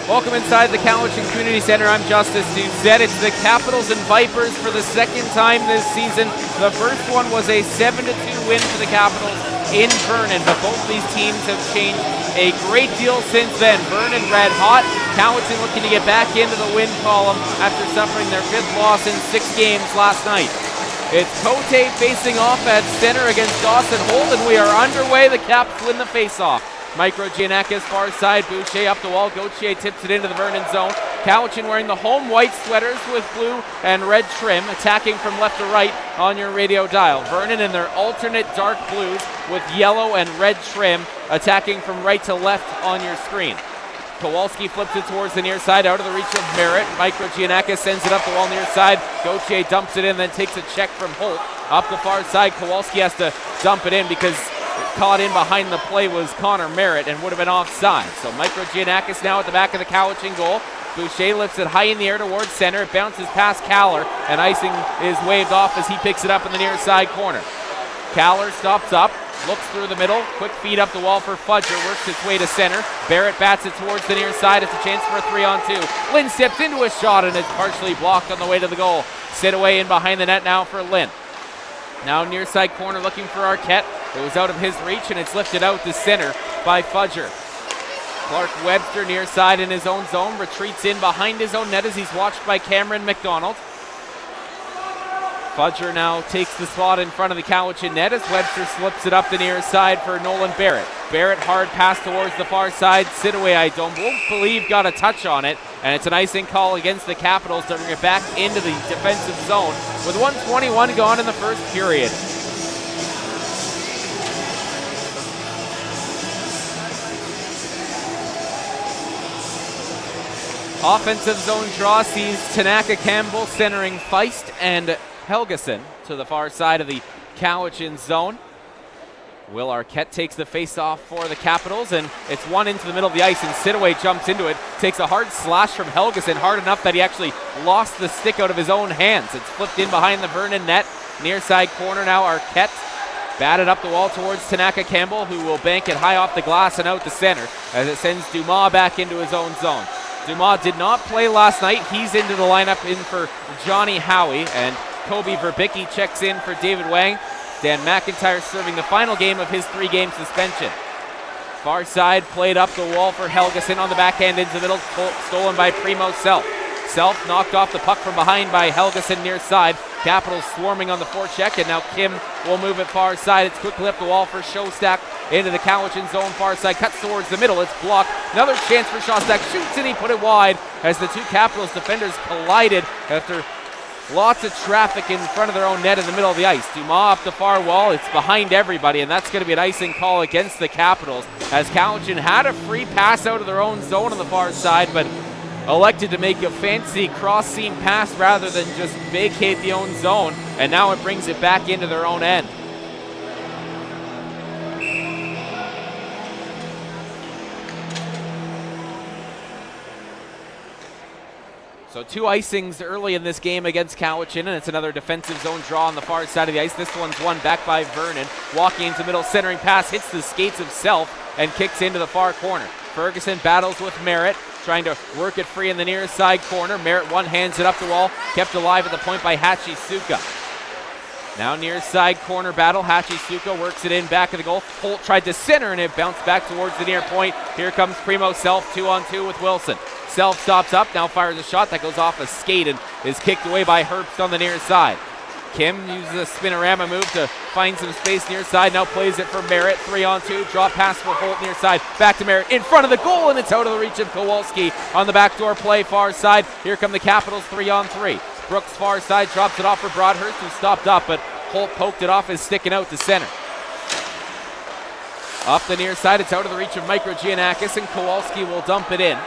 Welcome inside the Cowichan Community Center. I'm Justice Doucette. It's the Capitals and Vipers for the second time this season. The first one was a 7-2 win for the Capitals in Vernon, but both these teams have changed a great deal since then. Vernon red hot, Cowichan looking to get back into the win column after suffering their 5th loss in 6 games last night. It's Cote facing off at center against Dawson Holt, and we are underway. The Caps win the face-off. Micro Giannakis far side, Boucher up the wall, Gauthier tips it into the Vernon zone. Cowichan wearing the home white sweaters with blue and red trim, attacking from left to right on your radio dial. Vernon in their alternate dark blues with yellow and red trim, attacking from right to left on your screen. Kowalski flips it towards the near side, out of the reach of Merritt. Micro Giannakis sends it up the wall near side. Gauthier dumps it in, then takes a check from Holt. Up the far side, Kowalski has to dump it in because caught in behind the play was Connor Merritt and would have been offside. So Micro Giannakis now at the back of the Cowichan goal. Boucher lifts it high in the air towards center. It bounces past Kaller, and icing is waved off as he picks it up in the near side corner. Kaller stops up, looks through the middle, quick feed up the wall for Fudger, works its way to center. Barrett bats it towards the near side. It's a chance for a 3-on-2. Lynn steps into a shot, and it's partially blocked on the way to the goal. Sit away in behind the net now for Lynn. Now near side corner looking for Arquette. It was out of his reach, and it's lifted out to center by Fudger. Clark Webster near side in his own zone, retreats in behind his own net as he's watched by Cameron McDonald. Fudger now takes the spot in front of the Cowichan net as Webster slips it up the near side for Nolan Barrett. Barrett hard pass towards the far side. Sidaway, I don't believe, got a touch on it, and it's an icing call against the Capitals to bring it back into the defensive zone with 1:21 gone in the first period. Offensive zone draw sees Tanaka Campbell centering Feist and Helgeson to the far side of the Cowichan zone. Will Arquette takes the face-off for the Capitals, and it's one into the middle of the ice, and Sidaway jumps into it, takes a hard slash from Helgeson, hard enough that he actually lost the stick out of his own hands. It's flipped in behind the Vernon net. Near side corner now, Arquette batted up the wall towards Tanaka Campbell, who will bank it high off the glass and out to center as it sends Dumas back into his own zone. Dumas did not play last night. He's into the lineup in for Johnny Howie, and Kobe Verbicki checks in for David Wang. Dan McIntyre serving the final game of his 3-game suspension. Far side played up the wall for Helgeson on the backhand into the middle, stolen by Primo Self. Self knocked off the puck from behind by Helgeson near side. Capitals swarming on the forecheck, and now Kim will move it far side. It's quickly up the wall for Shostak into the Cowichan zone far side. Cuts towards the middle. It's blocked. Another chance for Shostak. Shoots and he put it wide as the two Capitals defenders collided after lots of traffic in front of their own net in the middle of the ice. Dumas up the far wall. It's behind everybody, and that's going to be an icing call against the Capitals as Cowichan had a free pass out of their own zone on the far side, but elected to make a fancy cross-seam pass rather than just vacate the own zone, and now it brings it back into their own end. So 2 icings early in this game against Cowichan, and it's another defensive zone draw on the far side of the ice. This one's won back by Vernon. Walking into middle, centering pass, hits the skates of Self and kicks into the far corner. Ferguson battles with Merritt, trying to work it free in the near side corner. Merritt one-hands it up the wall, kept alive at the point by Hachisuka. Now near side corner battle, Hachisuka works it in back of the goal. Holt tried to center and it bounced back towards the near point. Here comes Primo Self, 2-on-2 with Wilson. Self stops up, now fires a shot that goes off a skate and is kicked away by Herbst on the near side. Kim uses a spinorama move to find some space near side, now plays it for Merritt, 3-on-2, drop pass for Holt near side, back to Merritt, in front of the goal, and it's out of the reach of Kowalski on the backdoor play far side. Here come the Capitals, 3-on-3. Brooks far side drops it off for Broadhurst, who stopped up, but Holt poked it off as sticking out to center. Up the near side, it's out of the reach of Micro Giannakis, and Kowalski will dump it in.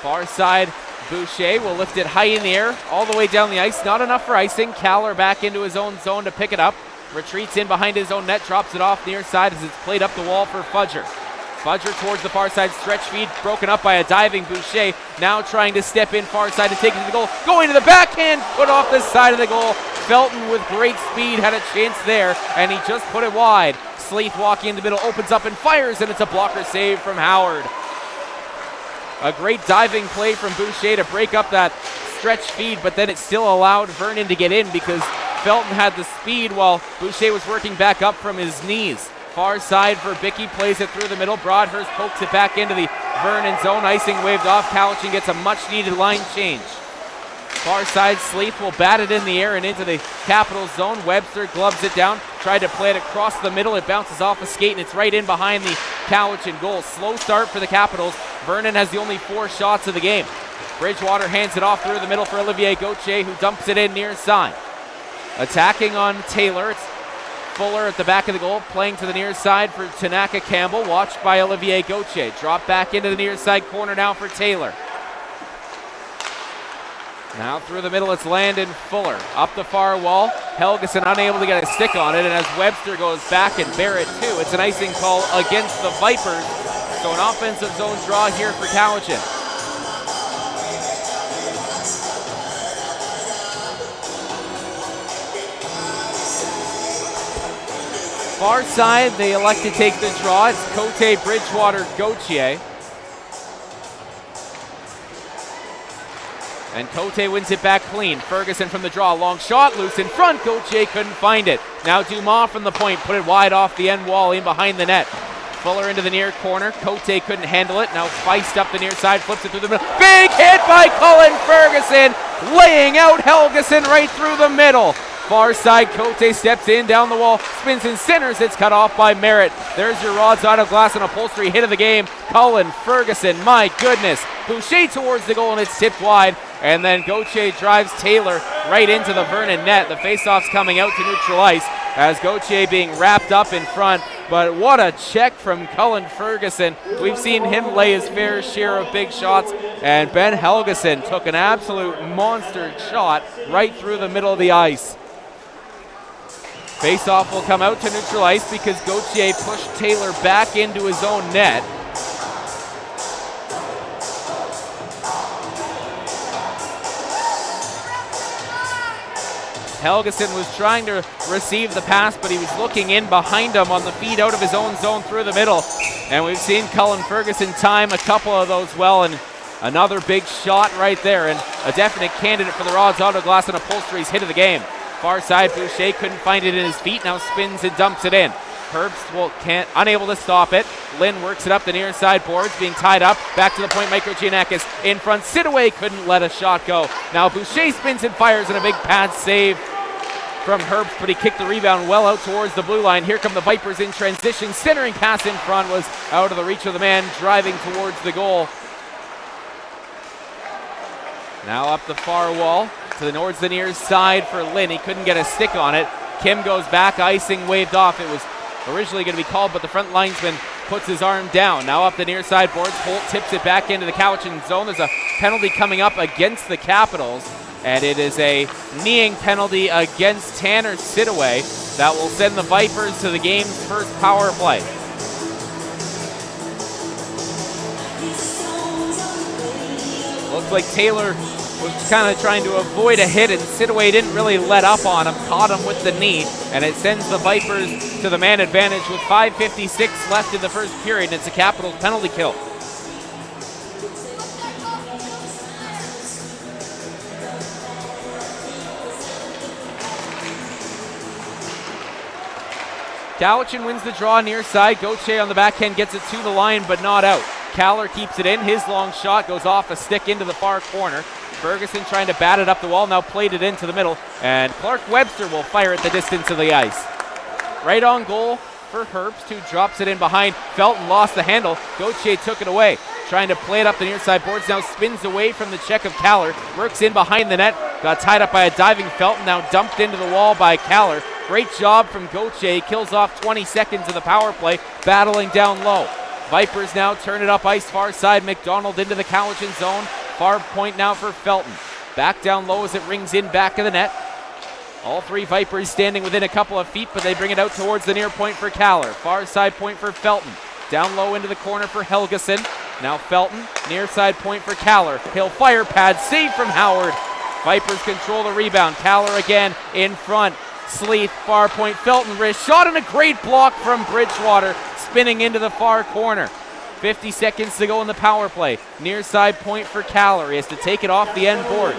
Far side, Boucher will lift it high in the air, all the way down the ice. Not enough for icing. Kaller back into his own zone to pick it up. Retreats in behind his own net, drops it off near side as it's played up the wall for Fudger. Fudger towards the far side, stretch feed, broken up by a diving Boucher. Now trying to step in far side to take it to the goal. Going to the backhand, put off the side of the goal. Felton with great speed had a chance there, and he just put it wide. Sleeth walking in the middle, opens up and fires, and it's a blocker save from Howard. A great diving play from Boucher to break up that stretch feed, but then it still allowed Vernon to get in because Felton had the speed while Boucher was working back up from his knees. Far side for Bickey, plays it through the middle. Broadhurst pokes it back into the Vernon zone. Icing waved off. Cowichan gets a much-needed line change. Far side, Sleeth will bat it in the air and into the Capitals zone. Webster gloves it down, tried to play it across the middle. It bounces off a skate and it's right in behind the Cowichan goal. Slow start for the Capitals. Vernon has the only 4 shots of the game. Bridgewater hands it off through the middle for Olivier Gauthier, who dumps it in near side. Attacking on Taylor, it's Fuller at the back of the goal, playing to the near side for Tanaka Campbell, watched by Olivier Gauthier. Drop back into the near side corner now for Taylor. Now through the middle, it's Landon Fuller. Up the far wall, Helgeson unable to get a stick on it, and as Webster goes back and Barrett too, it's an icing call against the Vipers. So an offensive zone draw here for Cowichan. Far side, they elect to take the draw. It's Cote, Bridgewater, Gauthier. And Cote wins it back clean. Ferguson from the draw, long shot, loose in front. Gauthier couldn't find it. Now Dumas from the point, put it wide off the end wall in behind the net. Fuller into the near corner. Cote couldn't handle it. Now Feist up the near side, flips it through the middle. Big hit by Cullen Ferguson, laying out Helgeson right through the middle. Far side, Cote steps in, down the wall, spins and centers. It's cut off by Merritt. There's your rods out of glass and upholstery hit of the game. Cullen Ferguson, my goodness. Boucher towards the goal and it's tipped wide. And then Gauthier drives Taylor right into the Vernon net. The faceoff's coming out to neutral ice as Gauthier being wrapped up in front. But what a check from Cullen Ferguson. We've seen him lay his fair share of big shots. And Ben Helgeson took an absolute monster shot right through the middle of the ice. Faceoff will come out to neutral ice because Gauthier pushed Taylor back into his own net. Helgeson was trying to receive the pass, but he was looking in behind him on the feed out of his own zone through the middle. And we've seen Cullen Ferguson time a couple of those well, and another big shot right there, and a definite candidate for the Rods Auto Glass and Upholstery's hit of the game. Far side, Boucher couldn't find it in his feet, now spins and dumps it in. Herbst unable to stop it. Lynn works it up the near side boards, being tied up. Back to the point, Micro Giannakis in front. Sidaway couldn't let a shot go. Now Boucher spins and fires, and a big pad save from Herbst, but he kicked the rebound well out towards the blue line. Here come the Vipers in transition. Centering pass in front was out of the reach of the man driving towards the goal. Now up the far wall towards the near side for Lynn. He couldn't get a stick on it. Kim goes back, icing waved off. It was originally going to be called, but the front linesman puts his arm down. Now up the near side boards, Holt tips it back into the Cowichan zone. There's a penalty coming up against the Capitals, and it is a kneeing penalty against Tanner Sidaway that will send the Vipers to the game's first power play. Looks like Taylor was kind of trying to avoid a hit, and Sidaway didn't really let up on him, caught him with the knee, and it sends the Vipers to the man advantage with 5:56 left in the first period, and it's a Capitals penalty kill. Cowichan wins the draw near side. Gauthier on the backhand gets it to the line, but not out. Caller keeps it in. His long shot goes off a stick into the far corner. Ferguson trying to bat it up the wall, now played it into the middle, and Clark Webster will fire at the distance of the ice. Right on goal for Herbst, who drops it in behind. Felton lost the handle. Gauthier took it away. Trying to play it up the near side boards, now spins away from the check of Caller. Works in behind the net. Got tied up by a diving Felton, now dumped into the wall by Caller. Great job from Gauthier. Kills off 20 seconds of the power play, battling down low. Vipers now turn it up ice, far side. McDonald into the Cowichan zone. Far point now for Felton. Back down low as it rings in back of the net. All three Vipers standing within a couple of feet, but they bring it out towards the near point for Caller. Far side point for Felton. Down low into the corner for Helgeson. Now Felton, near side point for Caller. He'll fire, pad, save from Howard. Vipers control the rebound. Caller again in front. Sleeth, far point, Felton wrist shot, and a great block from Bridgewater, spinning into the far corner. 50 seconds to go in the power play. Near side point for Caller. He has to take it off the end boards.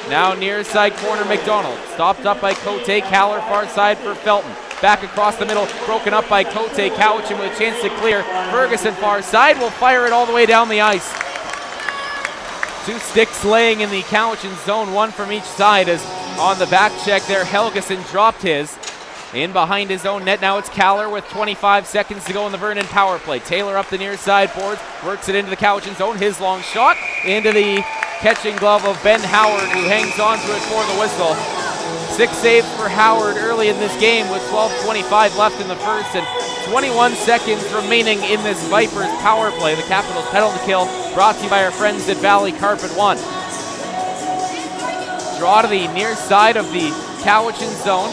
Now near side corner McDonald. Stopped up by Cote. Caller far side for Felton. Back across the middle, broken up by Cote. Cowichan with a chance to clear. Ferguson far side will fire it all the way down the ice. 2 sticks laying in the Cowichan zone, 1 from each side, as on the back check there, Helgeson dropped his. In behind his own net, now it's Caller with 25 seconds to go in the Vernon power play. Taylor up the near side boards, works it into the Cowichan zone. His long shot into the catching glove of Ben Howard, who hangs on to it for the whistle. 6 saves for Howard early in this game with 12:25 left in the first and 21 seconds remaining in this Vipers power play. The Capitals penalty kill brought to you by our friends at Valley Carpet One. Draw to the near side of the Cowichan zone.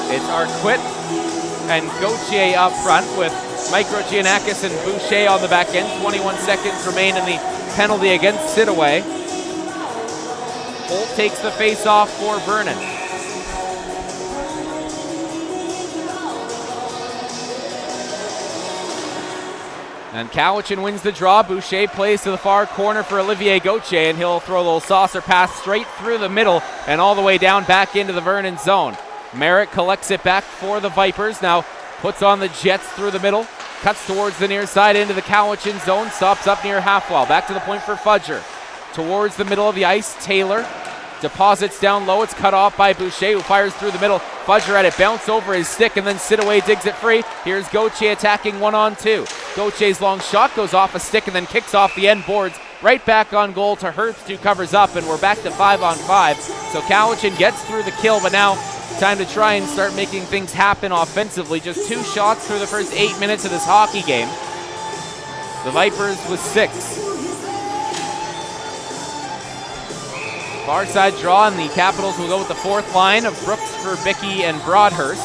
It's Arquette and Gauthier up front with Microgiannakis and Boucher on the back end. 21 seconds remain in the penalty against Sidaway. Holt takes the face-off for Vernon. And Cowichan wins the draw. Boucher plays to the far corner for Olivier Gauthier, and he'll throw a little saucer pass straight through the middle and all the way down back into the Vernon zone. Merritt collects it back for the Vipers. Now puts on the Jets through the middle. Cuts towards the near side into the Cowichan zone. Stops up near half wall. Back to the point for Fudger. Towards the middle of the ice, Taylor deposits down low. It's cut off by Boucher, who fires through the middle. Fudger at it, bounce over his stick, and then Sidaway digs it free. Here's Gauthier attacking 1-on-2. Gauthier's long shot goes off a stick and then kicks off the end boards. Right back on goal to Herbst, who covers up, and we're back to 5-on-5. So Cowichan gets through the kill, but now time to try and start making things happen offensively. Just 2 shots through the first 8 minutes of this hockey game. The Vipers with 6. Far side draw, and the Capitals will go with the 4th line of Brooks, Verbicki, and Broadhurst.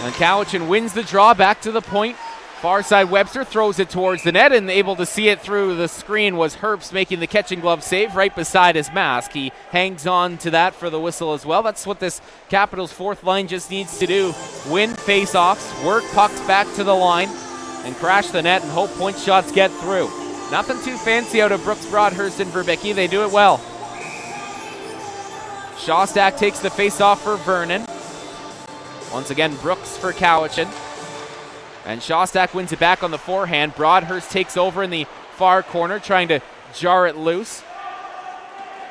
And Cowichan wins the draw back to the point. Far side Webster throws it towards the net, and able to see it through the screen was Herbst making the catching glove save right beside his mask. He hangs on to that for the whistle as well. That's what this Capitals 4th line just needs to do. Win face-offs, work pucks back to the line, and crash the net and hope point shots get through. Nothing too fancy out of Brooks, Broadhurst, and Verbicki. They do it well. Shostak takes the face-off for Vernon. Once again, Brooks for Cowichan. And Shostak wins it back on the forehand. Broadhurst takes over in the far corner, trying to jar it loose.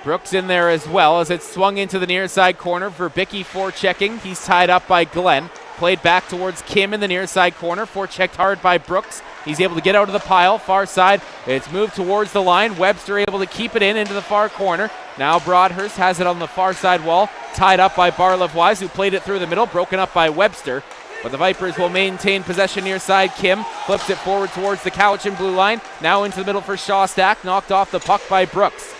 Brooks in there as well as it's swung into the near side corner. Verbicki forechecking. He's tied up by Glenn. Played back towards Kim in the near side corner. Forechecked hard by Brooks. He's able to get out of the pile. Far side. It's moved towards the line. Webster able to keep it into the far corner. Now Broadhurst has it on the far side wall. Tied up by Barlevoise, who played it through the middle. Broken up by Webster. But the Vipers will maintain possession near side. Kim flips it forward towards the Cowichan blue line. Now into the middle for Shostak. Knocked off the puck by Brooks.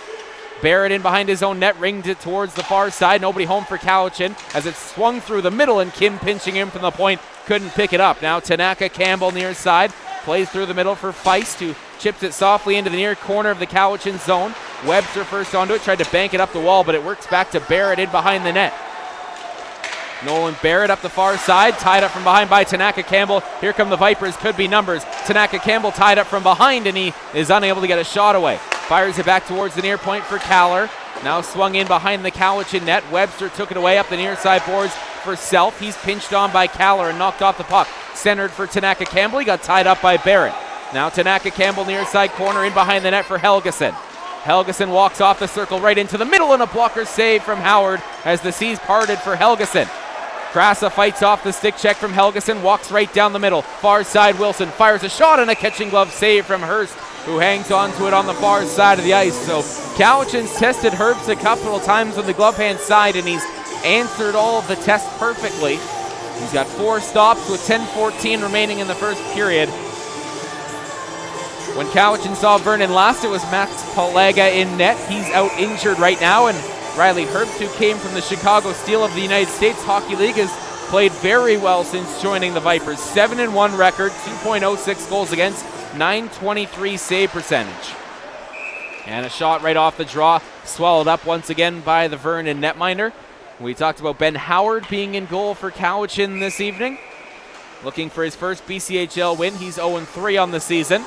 Barrett in behind his own net, ringed it towards the far side. Nobody home for Cowichan as it swung through the middle, and Kim pinching him from the point couldn't pick it up. Now Tanaka Campbell near side, plays through the middle for Feist, who chips it softly into the near corner of the Cowichan zone. Webster first onto it, tried to bank it up the wall, but it works back to Barrett in behind the net. Nolan Barrett up the far side, tied up from behind by Tanaka Campbell. Here come the Vipers, could be numbers. Tanaka Campbell tied up from behind, and he is unable to get a shot away. Fires it back towards the near point for Caller. Now swung in behind the Cowichan net. Webster took it away up the near side boards for Self. He's pinched on by Caller and knocked off the puck. Centered for Tanaka Campbell. He got tied up by Barrett. Now Tanaka Campbell near side corner in behind the net for Helgeson. Helgeson walks off the circle right into the middle, and a blocker save from Howard as the seas parted for Helgeson. Krasa fights off the stick check from Helgeson, walks right down the middle. Far side Wilson fires a shot, and a catching glove save from Hearst, who hangs on to it on the far side of the ice. So Cowichan's tested Herbst a couple of times on the glove hand side, and he's answered all of the tests perfectly. He's got 4 stops with 10:14 remaining in the first period. When Cowichan saw Vernon last, it was Max Palaga in net. He's out injured right now, and Riley Herbst, who came from the Chicago Steel of the United States Hockey League, has played very well since joining the Vipers. 7-1 record, 2.06 goals against, .923 save percentage. And a shot right off the draw, swallowed up once again by the Vernon netminder. We talked about Ben Howard being in goal for Cowichan this evening. Looking for his first BCHL win. He's 0-3 on the season.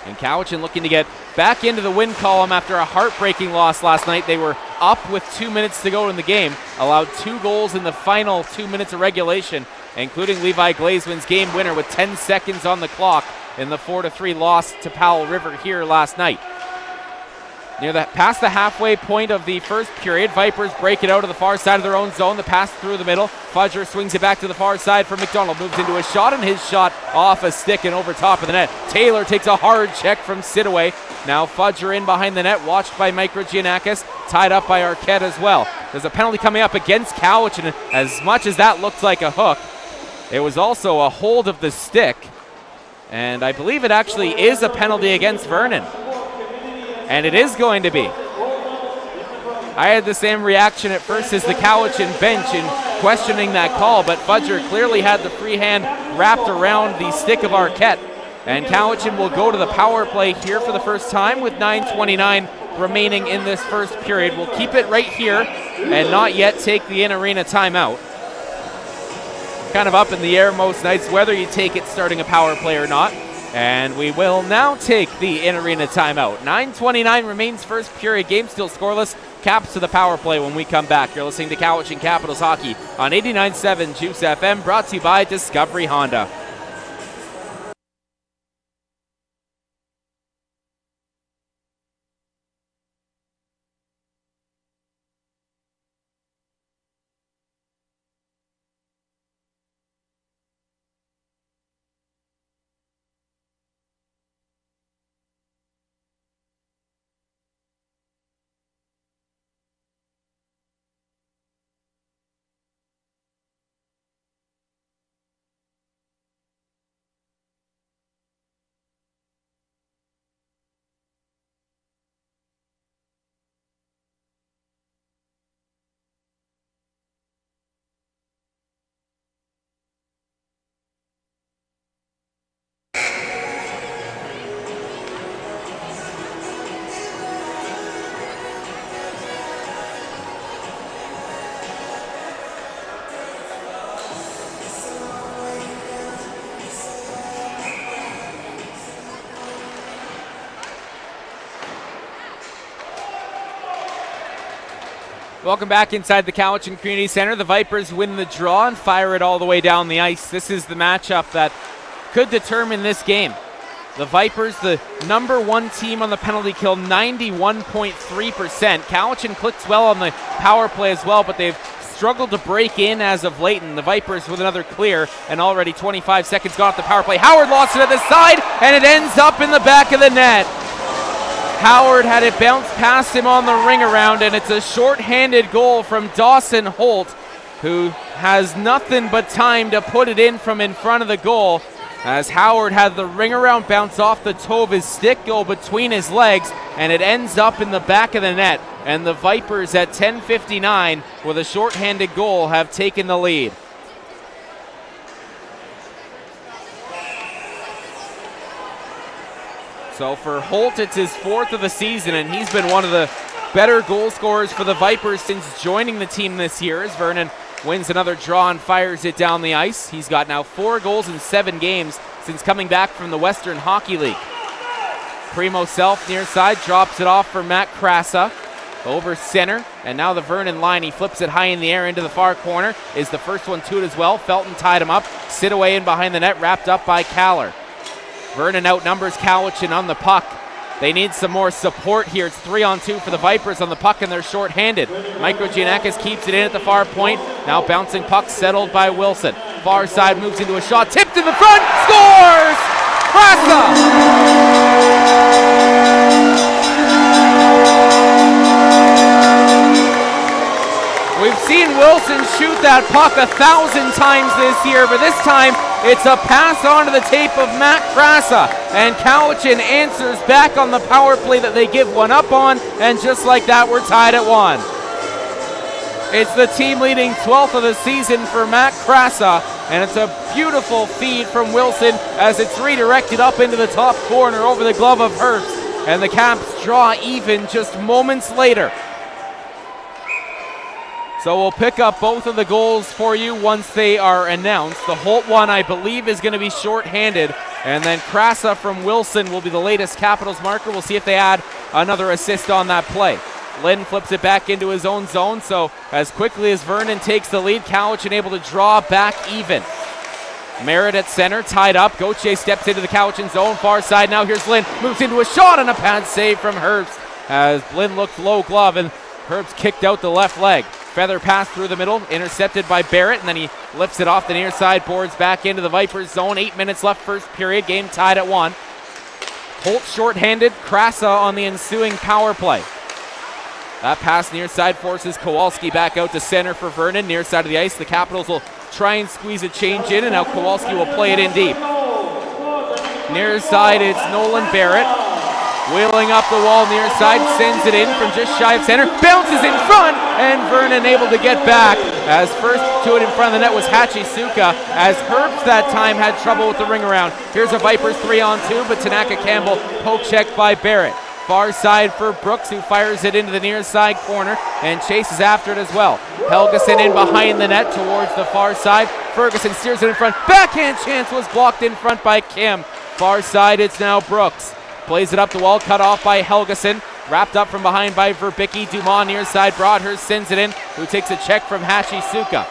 And Cowichan looking to get back into the win column after a heartbreaking loss last night. They were up with 2 minutes to go in the game, allowed 2 goals in the final 2 minutes of regulation, including Levi Glazman's game winner with 10 seconds on the clock in the 4-3 loss to Powell River here last night. Past the halfway point of the first period, Vipers break it out to the far side of their own zone. The pass through the middle. Fudger swings it back to the far side for McDonald. Moves into a shot, and his shot off a stick and over top of the net. Taylor takes a hard check from Sidaway. Now Fudger in behind the net, watched by Mike Giannakis, tied up by Arquette as well. There's a penalty coming up against Cowichan. As much as that looked like a hook, it was also a hold of the stick. And I believe it actually is a penalty against Vernon. And it is going to be. I had the same reaction at first as the Cowichan bench in questioning that call, but Fudger clearly had the free hand wrapped around the stick of Arquette. And Cowichan will go to the power play here for the first time with 9:29 remaining in this first period. We'll keep it right here and not yet take the in-arena timeout. Kind of up in the air most nights whether you take it starting a power play or not. And we will now take the in-arena timeout. 9:29 remains first period. Game still scoreless. Caps to the power play when we come back. You're listening to Cowichan Capitals Hockey on 89.7 Juice FM, brought to you by Discovery Honda. Welcome back inside the Cowichan Community Center. The Vipers win the draw and fire it all the way down the ice. This is the matchup that could determine this game. The Vipers, the number 1 team on the penalty kill, 91.3%. Cowichan clicks well on the power play as well, but they've struggled to break in as of late, and the Vipers with another clear, and already 25 seconds gone off the power play. Howard lost it at the side, and it ends up in the back of the net. Howard had it bounce past him on the ring around, and it's a short-handed goal from Dawson Holt, who has nothing but time to put it in from in front of the goal, as Howard had the ring around bounce off the toe of his stick, go between his legs, and it ends up in the back of the net. And the Vipers at 10:59 with a short-handed goal have taken the lead. So for Holt, it's his 4th of the season, and he's been one of the better goal scorers for the Vipers since joining the team this year, as Vernon wins another draw and fires it down the ice. He's got now 4 goals in 7 games since coming back from the Western Hockey League. Primo Self near side drops it off for Matt Krasa over center, and now the Vernon line. He flips it high in the air into the far corner. Is the first one to it as well. Felton tied him up. Sidaway in behind the net, wrapped up by Caller. Vernon outnumbers Cowichan on the puck. They need some more support here. It's 3-on-2 for the Vipers on the puck, and they're short-handed. Mike Giannakis keeps it in at the far point. Now bouncing puck settled by Wilson. Far side moves into a shot. Tipped in the front. Scores! Krasa! We've seen Wilson shoot that puck 1,000 times this year, but this time it's a pass onto the tape of Matt Krasa, and Cowichan answers back on the power play that they give one up on, and just like that, we're tied at 1. It's the team leading 12th of the season for Matt Krasa, and it's a beautiful feed from Wilson as it's redirected up into the top corner over the glove of Herbst, and the Caps draw even just moments later. So we'll pick up both of the goals for you once they are announced. The Holt one, I believe, is going to be short-handed. And then Krasa from Wilson will be the latest Capitals marker. We'll see if they add another assist on that play. Lynn flips it back into his own zone. So as quickly as Vernon takes the lead, Cowichan able to draw back even. Merritt at center, tied up. Gauthier steps into the Cowichan zone, far side. Now here's Lynn, moves into a shot and a pad save from Herbst. As Lynn looked low glove and Herbst kicked out the left leg. Feather pass through the middle, intercepted by Barrett, and then he lifts it off the near side boards back into the Vipers zone. 8 minutes left first period, game tied at 1. Holt short-handed, Krasa on the ensuing power play. That pass near side forces Kowalski back out to center for Vernon. Near side of the ice, the Capitals will try and squeeze a change in, and now Kowalski will play it in deep. Near side, it's Nolan Barrett. Wheeling up the wall near side, sends it in from just shy of center, bounces in front, and Vernon able to get back. As first to it in front of the net was Hachisuka, as Herbst that time had trouble with the ring around. Here's a Vipers 3-on-2, but Tanaka Campbell poke checked by Barrett. Far side for Brooks, who fires it into the near side corner and chases after it as well. Helgeson in behind the net towards the far side. Ferguson steers it in front. Backhand chance was blocked in front by Kim. Far side, it's now Brooks. Plays it up the wall, cut off by Helgeson. Wrapped up from behind by Verbicki. Dumas near side, Broadhurst sends it in, who takes a check from Hachisuka.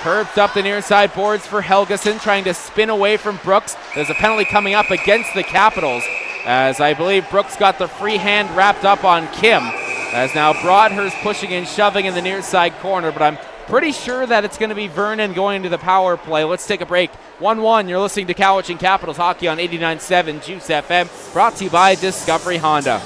Herbst up the near side boards for Helgeson, trying to spin away from Brooks. There's a penalty coming up against the Capitals, as I believe Brooks got the free hand wrapped up on Kim. As now Broadhurst pushing and shoving in the near side corner, but I'm pretty sure that it's going to be Vernon going to the power play. Let's take a break. 1-1, you're listening to Cowichan Capitals Hockey on 89.7 Juice FM, brought to you by Discovery Honda.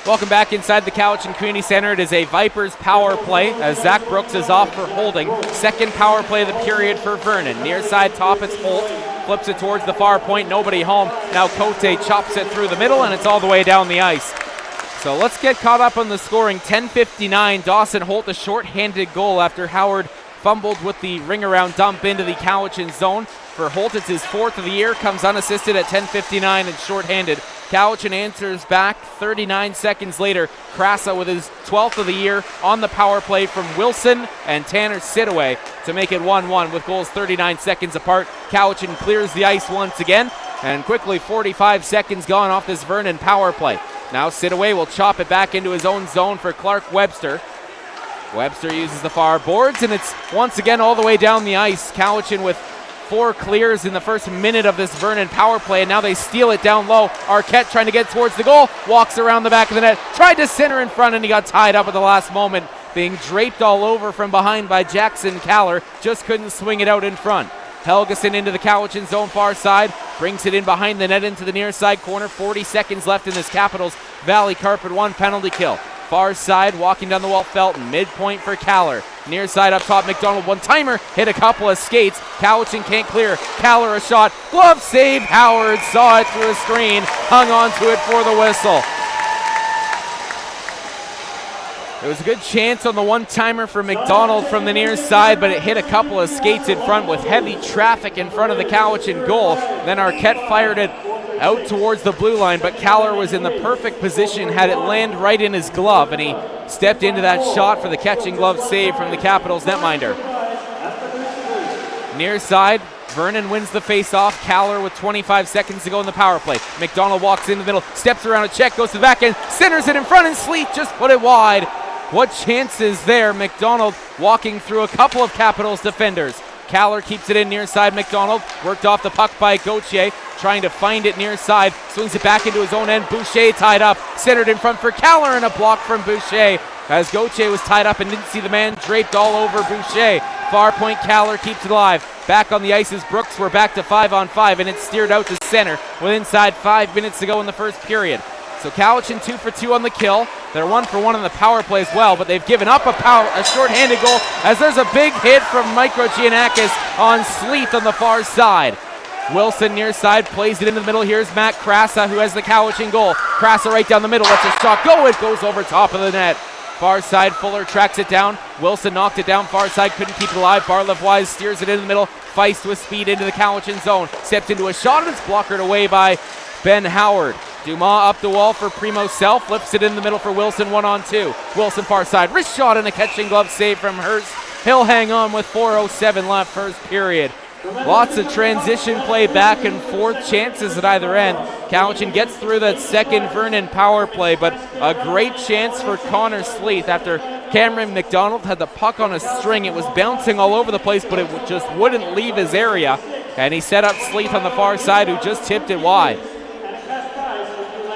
Welcome back inside the Cowichan Community Center. It is a Vipers power play as Zach Brooks is off for holding. Second power play of the period for Vernon. Near side top, it's Holt. Flips it towards the far point, nobody home. Now Cote chops it through the middle and it's all the way down the ice. So let's get caught up on the scoring. 10:59, Dawson Holt a short-handed goal after Howard fumbled with the ring around dump into the Cowichan zone. For Holt, it's his 4th of the year, comes unassisted at 10:59 and short-handed. Cowichan answers back 39 seconds later. Krasa with his 12th of the year on the power play from Wilson and Tanner Sidaway to make it 1-1 with goals 39 seconds apart. Cowichan clears the ice once again, and quickly 45 seconds gone off this Vernon power play. Now Sidaway will chop it back into his own zone for Clark Webster. Webster uses the far boards, and it's once again all the way down the ice. Cowichan with 4 clears in the first minute of this Vernon power play, and now they steal it down low. Arquette trying to get towards the goal, walks around the back of the net, tried to center in front, and he got tied up at the last moment, being draped all over from behind by Jackson Kaller. Just couldn't swing it out in front. Helgeson into the Cowichan zone far side, brings it in behind the net into the near side corner. 40 seconds left in this Capitals Valley Carpet 1 penalty kill. Far side, walking down the wall, Felton. Midpoint for Kaller. Near side up top, McDonald. One-timer, hit a couple of skates. Cowichan can't clear. Kaller a shot. Glove save. Howard saw it through a screen. Hung on to it for the whistle. There was a good chance on the one-timer for McDonald from the near side, but it hit a couple of skates in front with heavy traffic in front of the Cowichan goal. Then Arquette fired it out towards the blue line, but Kaller was in the perfect position, had it land right in his glove, and he stepped into that shot for the catching glove save from the Capitals netminder. Near side, Vernon wins the face-off. Kaller with 25 seconds to go in the power play. McDonald walks in the middle, steps around a check, goes to the back end, centers it in front, and Sleet just put it wide. What chances there? McDonald walking through a couple of Capitals defenders. Kaller keeps it in near side. McDonald worked off the puck by Gauthier, trying to find it near side, swings it back into his own end. Boucher tied up, centered in front for Kaller, and a block from Boucher. as Gauthier was tied up and didn't see the man draped all over Boucher. Far point, Caller keeps it alive. Back on the ice is Brooks. We're back to 5-on-5, and it's steered out to center with inside 5 minutes to go in the first period. So Cowichan 2 for 2 on the kill. They're 1 for 1 on the power play as well, but they've given up a short-handed goal as there's a big hit from Giannakis on Sleeth on the far side. Wilson near side plays it into the middle. Here's Matt Krasa, who has the Cowichan goal. Krasa right down the middle, lets a shot go. It goes over top of the net. Far side, Fuller tracks it down. Wilson knocked it down far side, couldn't keep it alive. Barlev-Wise steers it into the middle. Feist with speed into the Cowichan zone. Steps into a shot and it's blockered away by Ben Howard. Dumas up the wall for Primo Self. Lifts it in the middle for Wilson, 1-on-2. Wilson far side, wrist shot and a catching glove save from Hurst. He'll hang on with 4:07 left first period. Lots of transition play back and forth, chances at either end. Cowichan gets through that second Vernon power play, but a great chance for Connor Sleeth after Cameron McDonald had the puck on a string. It was bouncing all over the place, but it just wouldn't leave his area. And he set up Sleeth on the far side, who just tipped it wide.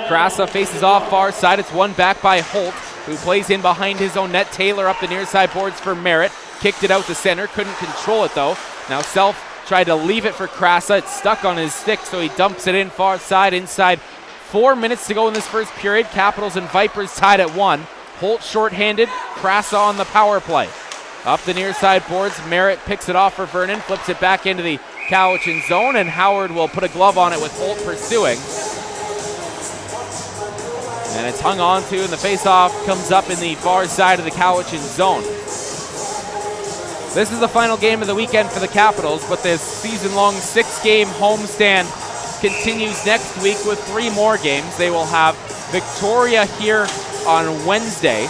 Krasa faces off far side. It's won back by Holt, who plays in behind his own net. Taylor up the near side boards for Merritt. Kicked it out to center, couldn't control it though. Now Self tried to leave it for Krasa. It's stuck on his stick, so he dumps it in far side inside. 4 minutes to go in this first period. Capitals and Vipers tied at 1. Holt shorthanded, Krasa on the power play. Up the near side boards, Merritt picks it off for Vernon, flips it back into the Cowichan zone, and Howard will put a glove on it with Holt pursuing. And it's hung on to, and the face-off comes up in the far side of the Cowichan zone. This is the final game of the weekend for the Capitals, but this season-long 6-game homestand continues next week with 3 more games. They will have Victoria here on Wednesday,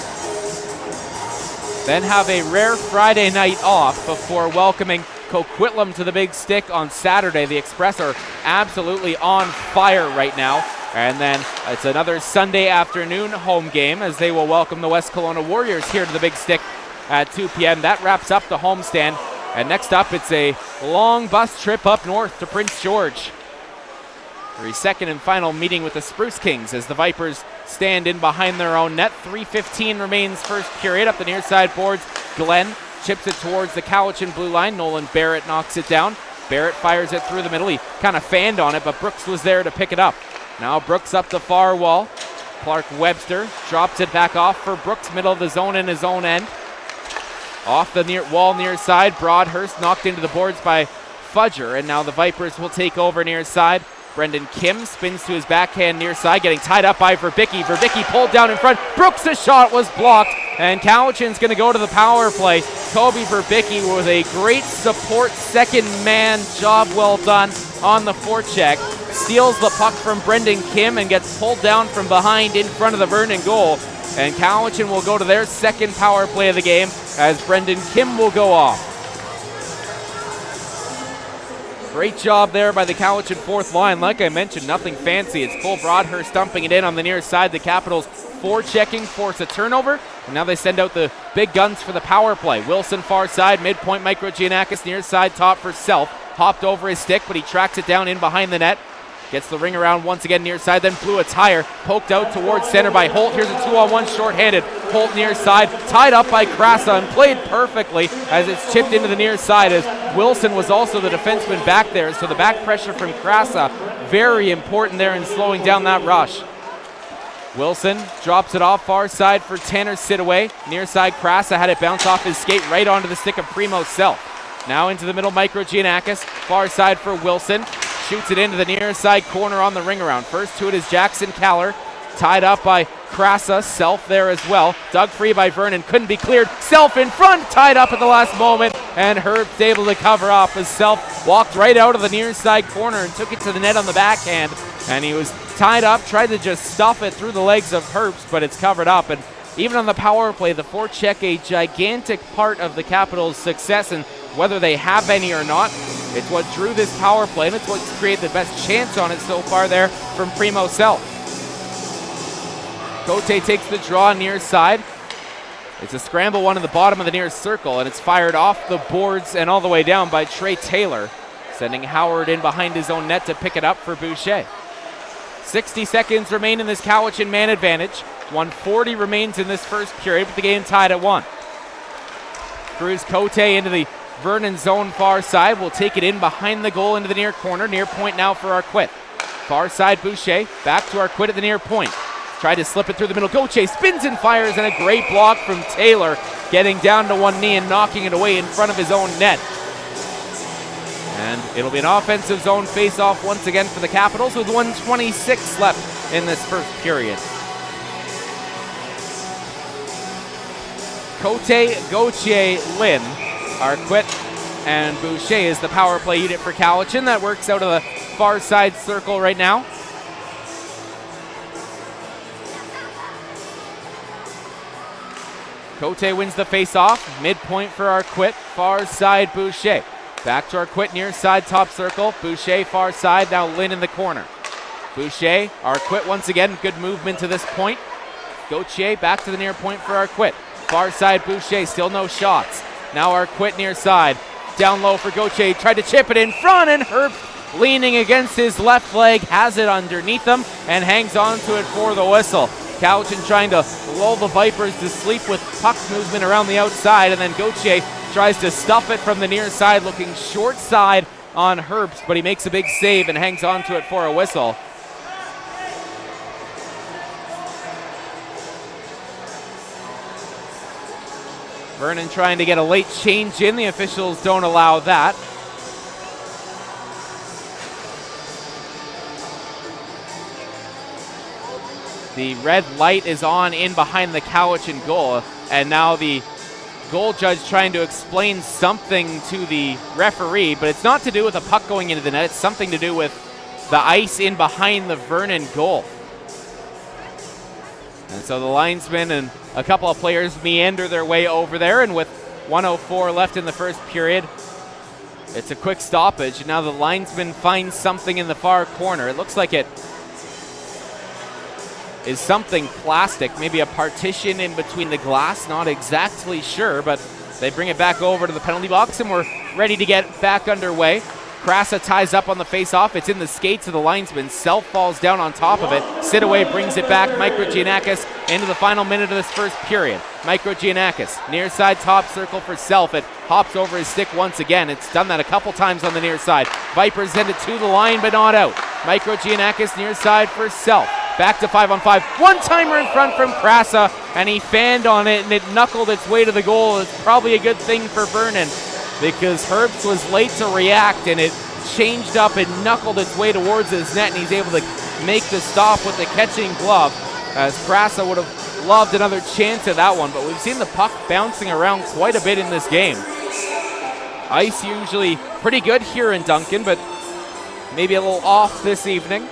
then have a rare Friday night off before welcoming Coquitlam to the Big Stick on Saturday. The Express are absolutely on fire right now. And then it's another Sunday afternoon home game as they will welcome the West Kelowna Warriors here to the Big Stick at 2 p.m. That wraps up the homestand. And next up, it's a long bus trip up north to Prince George for a second and final meeting with the Spruce Kings as the Vipers stand in behind their own net. 3:15 remains first period. Up the near side boards, Glenn chips it towards the Cowichan blue line. Nolan Barrett knocks it down. Barrett fires it through the middle. He kind of fanned on it, but Brooks was there to pick it up. Now Brooks up the far wall. Clark Webster drops it back off for Brooks, middle of the zone in his own end. Off the near side, Broadhurst knocked into the boards by Fudger, and now the Vipers will take over near side. Brendan Kim spins to his backhand near side, getting tied up by Verbicki. Verbicki pulled down in front. Brooks' shot was blocked, and Cowichan's going to go to the power play. Kobe Verbicki with a great support second man job well done on the forecheck. Steals the puck from Brendan Kim and gets pulled down from behind in front of the Vernon goal. And Cowichan will go to their second power play of the game as Brendan Kim will go off. Great job there by the Cowichan fourth line. Like I mentioned, nothing fancy. It's Cole Broadhurst dumping it in on the near side. The Capitals forechecking, force a turnover. And now they send out the big guns for the power play. Wilson far side, midpoint, Giannakis near side, top for Self. Hopped over his stick, but he tracks it down in behind the net. Gets the ring around once again near side, then blew a tire. Poked out towards center by Holt. Here's a 2-on-1 shorthanded. Holt near side, tied up by Krasa and played perfectly as it's chipped into the near side as Wilson was also the defenseman back there. So the back pressure from Krasa, very important there in slowing down that rush. Wilson drops it off far side for Tanner Sidaway. Near side, Krasa had it bounce off his skate right onto the stick of Primo Self. Now into the middle, Giannakis. Far side for Wilson. Shoots it into the near side corner on the ring around. First to it is Jackson Caller. Tied up by Krasa. Self there as well. Dug free by Vernon. Couldn't be cleared. Self in front. Tied up at the last moment. And Herb's able to cover up as Self walked right out of the near side corner and took it to the net on the backhand. And he was tied up. Tried to just stuff it through the legs of Herbst, but it's covered up. And even on the power play, the forecheck a gigantic part of the Capitals' success. And whether they have any or not, it's what drew this power play, and it's what's created the best chance on it so far there from Primo Self. Cote takes the draw near side. It's a scramble one in the bottom of the near circle, and it's fired off the boards and all the way down by Trey Taylor, sending Howard in behind his own net to pick it up for Boucher. 60 seconds remain in this Cowichan man advantage. 1:40 remains in this first period with the game tied at 1. Cruz Cote into the Vernon zone far side. Will take it in behind the goal into the near corner. Near point now for Arquette. Far side Boucher. Back to Arquette at the near point. Tried to slip it through the middle. Gauthier spins and fires, and a great block from Taylor, getting down to one knee and knocking it away in front of his own net. And it'll be an offensive zone face-off once again for the Capitals with 1:26 left in this first period. Cote, Gauthier, Lynn, Arquette, and Boucher is the power play unit for Cowichan. That works out of the far side circle right now. Cote wins the face-off. Midpoint for Arquette. Far side Boucher. Back to Arquette near side top circle. Boucher far side. Now Lynn in the corner. Boucher, Arquette once again. Good movement to this point. Gauthier back to the near point for Arquette. Far side Boucher. Still no shots. Now Arquette near side. Down low for Gauthier. Tried to chip it in front, and Herbst leaning against his left leg has it underneath him and hangs on to it for the whistle. Cowichan trying to lull the Vipers to sleep with puck movement around the outside, and then Gauthier tries to stuff it from the near side, looking short side on Herbst, but he makes a big save and hangs on to it for a whistle. Vernon trying to get a late change in. The officials don't allow that. The red light is on in behind the Cowichan goal, and now the goal judge trying to explain something to the referee, but it's not to do with a puck going into the net. It's something to do with the ice in behind the Vernon goal. And so the linesman and a couple of players meander their way over there, and with 1:04 left in the first period, it's a quick stoppage. And now the linesman finds something in the far corner. It looks like it is something plastic, maybe a partition in between the glass, not exactly sure, but they bring it back over to the penalty box, and we're ready to get back underway. Krasa ties up on the face-off. It's in the skates of the linesman. Self falls down on top of it. Sidaway brings it back. Micro Giannakis into the final minute of this first period. Micro Giannakis, near side top circle for Self. It hops over his stick once again. It's done that a couple times on the near side. Vipers send it to the line, but not out. Micro Giannakis near side for Self. Back to 5-on-5. One-timer in front from Krasa, and he fanned on it, and it knuckled its way to the goal. It's probably a good thing for Vernon, because Herbst was late to react, and it changed up and knuckled its way towards his net, and he's able to make the stop with the catching glove, as Krasa would have loved another chance at that one, but we've seen the puck bouncing around quite a bit in this game. Ice usually pretty good here in Duncan, but maybe a little off this evening.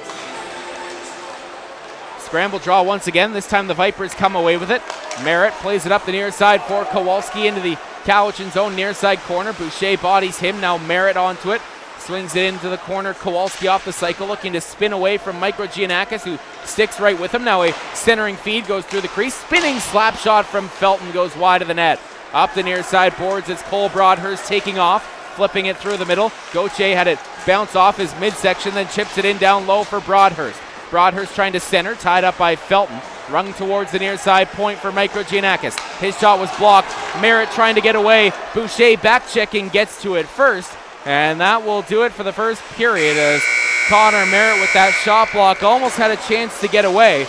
Scramble draw once again. This time the Vipers come away with it. Merritt plays it up the near side for Kowalski into the Cowichan's own near side corner. Boucher bodies him. Now Merritt onto it. Swings it into the corner. Kowalski off the cycle, looking to spin away from Micro Giannakis, who sticks right with him. Now a centering feed goes through the crease. Spinning slap shot from Felton goes wide of the net. Up the near side boards. It's Cole Broadhurst taking off, flipping it through the middle. Gauthier had it bounce off his midsection, then chips it in down low for Broadhurst. Broadhurst trying to center, tied up by Felton. Rung towards the near side point for Micro Giannakis. His shot was blocked. Merritt trying to get away. Boucher back checking, gets to it first. And that will do it for the first period, as Connor Merritt with that shot block almost had a chance to get away.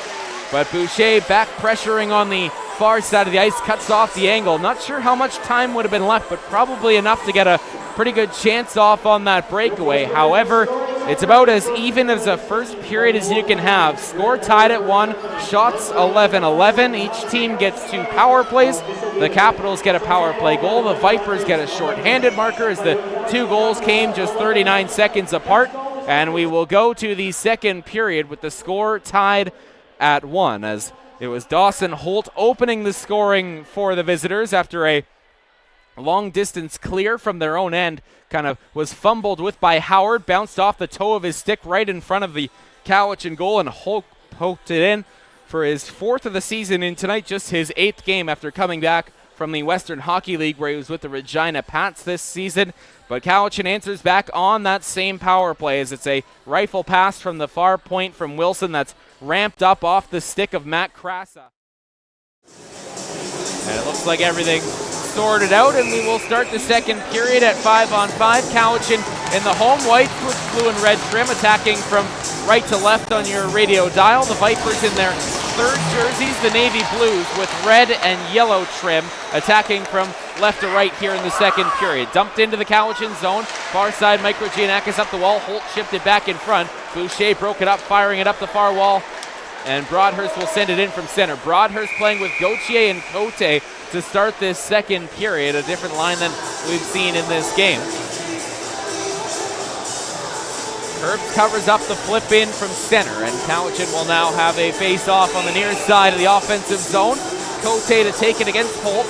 But Boucher back pressuring on the far side of the ice, cuts off the angle. Not sure how much time would have been left, but probably enough to get a pretty good chance off on that breakaway. However, it's about as even as a first period as you can have. Score tied at 1, shots 11-11. Each team gets 2 power plays. The Capitals get a power play goal. The Vipers get a shorthanded marker, as the 2 goals came just 39 seconds apart. And we will go to the second period with the score tied at 1, as it was Dawson Holt opening the scoring for the visitors after a long distance clear from their own end. Kind of was fumbled with by Howard, bounced off the toe of his stick right in front of the Cowichan goal, and Holt poked it in for his 4th of the season, in tonight just his 8th game after coming back from the Western Hockey League, where he was with the Regina Pats this season. But Cowichan answers back on that same power play, as it's a rifle pass from the far point from Wilson that's ramped up off the stick of Matt Krasa. And it looks like everything sorted out, and we will start the second period at 5-on-5. Cowichan in the home whites with blue and red trim, attacking from right to left on your radio dial. The Vipers in their third jerseys, the navy blues with red and yellow trim, attacking from left to right here in the second period. Dumped into the Cowichan zone. Far side, Micro Giannakis up the wall. Holt shipped it back in front. Boucher broke it up, firing it up the far wall. And Broadhurst will send it in from center. Broadhurst playing with Gauthier and Cote to start this second period. A different line than we've seen in this game. Herbst covers up the flip in from center, and Cowichan will now have a face-off on the near side of the offensive zone. Cote to take it against Holt.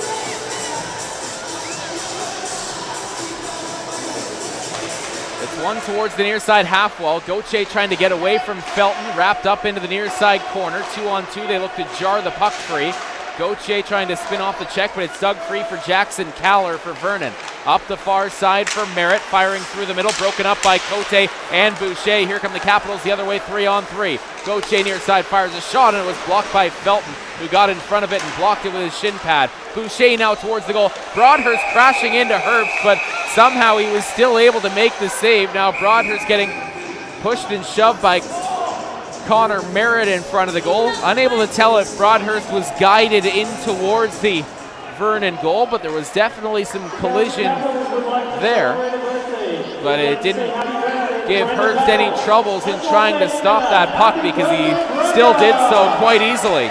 It's one towards the near side half wall. Gauthier trying to get away from Felton, wrapped up into the near side corner. 2-on-2, they look to jar the puck free. Gauthier trying to spin off the check, but it's dug free for Jackson Caller for Vernon. Up the far side for Merritt, firing through the middle, broken up by Cote and Boucher. Here come the Capitals the other way, 3-on-3. Gauthier near side fires a shot, and it was blocked by Felton, who got in front of it and blocked it with his shin pad. Boucher now towards the goal. Broadhurst crashing into Herbst, but somehow he was still able to make the save. Now Broadhurst getting pushed and shoved by Connor Merritt in front of the goal. Unable to tell if Broadhurst was guided in towards the Vernon goal, but there was definitely some collision there. But it didn't give Herbst any troubles in trying to stop that puck, because he still did so quite easily.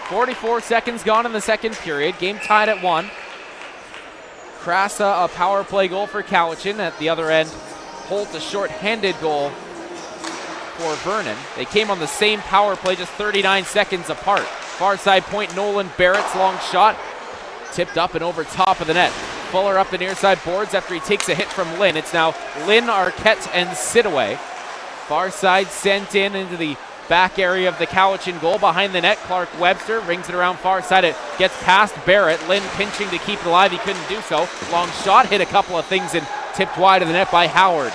44 seconds gone in the second period. Game tied at 1. Krasa, a power play goal for Cowichan. At the other end, Holt, a short-handed goal for Vernon. They came on the same power play, just 39 seconds apart. Far side point, Nolan Barrett's long shot, tipped up and over top of the net. Fuller up the near side boards after he takes a hit from Lynn. It's now Lynn, Arquette, and Sidaway. Far side sent in into the back area of the Cowichan goal. Behind the net, Clark Webster rings it around far side. It gets past Barrett. Lynn pinching to keep it alive. He couldn't do so. Long shot, hit a couple of things and tipped wide of the net by Howard.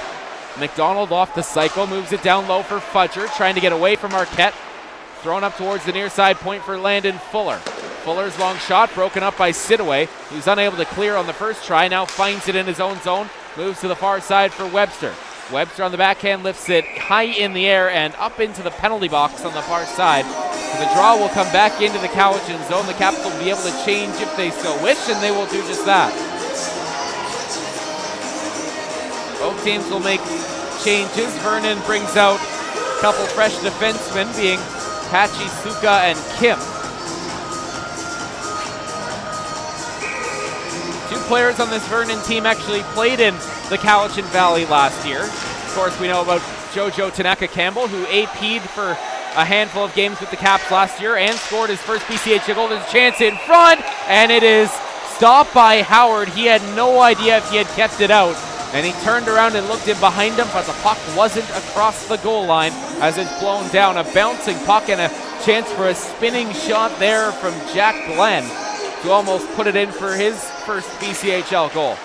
McDonald off the cycle, moves it down low for Fudger, trying to get away from Arquette. Thrown up towards the near side point for Landon Fuller. Fuller's long shot broken up by Sidaway. He was unable to clear on the first try, now finds it in his own zone, moves to the far side for Webster. Webster on the backhand lifts it high in the air and up into the penalty box on the far side. So the draw will come back into the Cowichan zone. The Capitals will be able to change if they so wish, and they will do just that. Both teams will make changes. Vernon brings out a couple fresh defensemen, being Hachi, Suka, and Kim. Two players on this Vernon team actually played in the Cowichan Valley last year. Of course, we know about Jojo Tanaka-Campbell, who AP'd for a handful of games with the Caps last year and scored his first PCHA goal. There's a chance in front, and it is stopped by Howard. He had no idea if he had kept it out, and he turned around and looked in behind him, but the puck wasn't across the goal line as it's blown down. A bouncing puck and a chance for a spinning shot there from Jack Glenn to almost put it in for his first BCHL goal.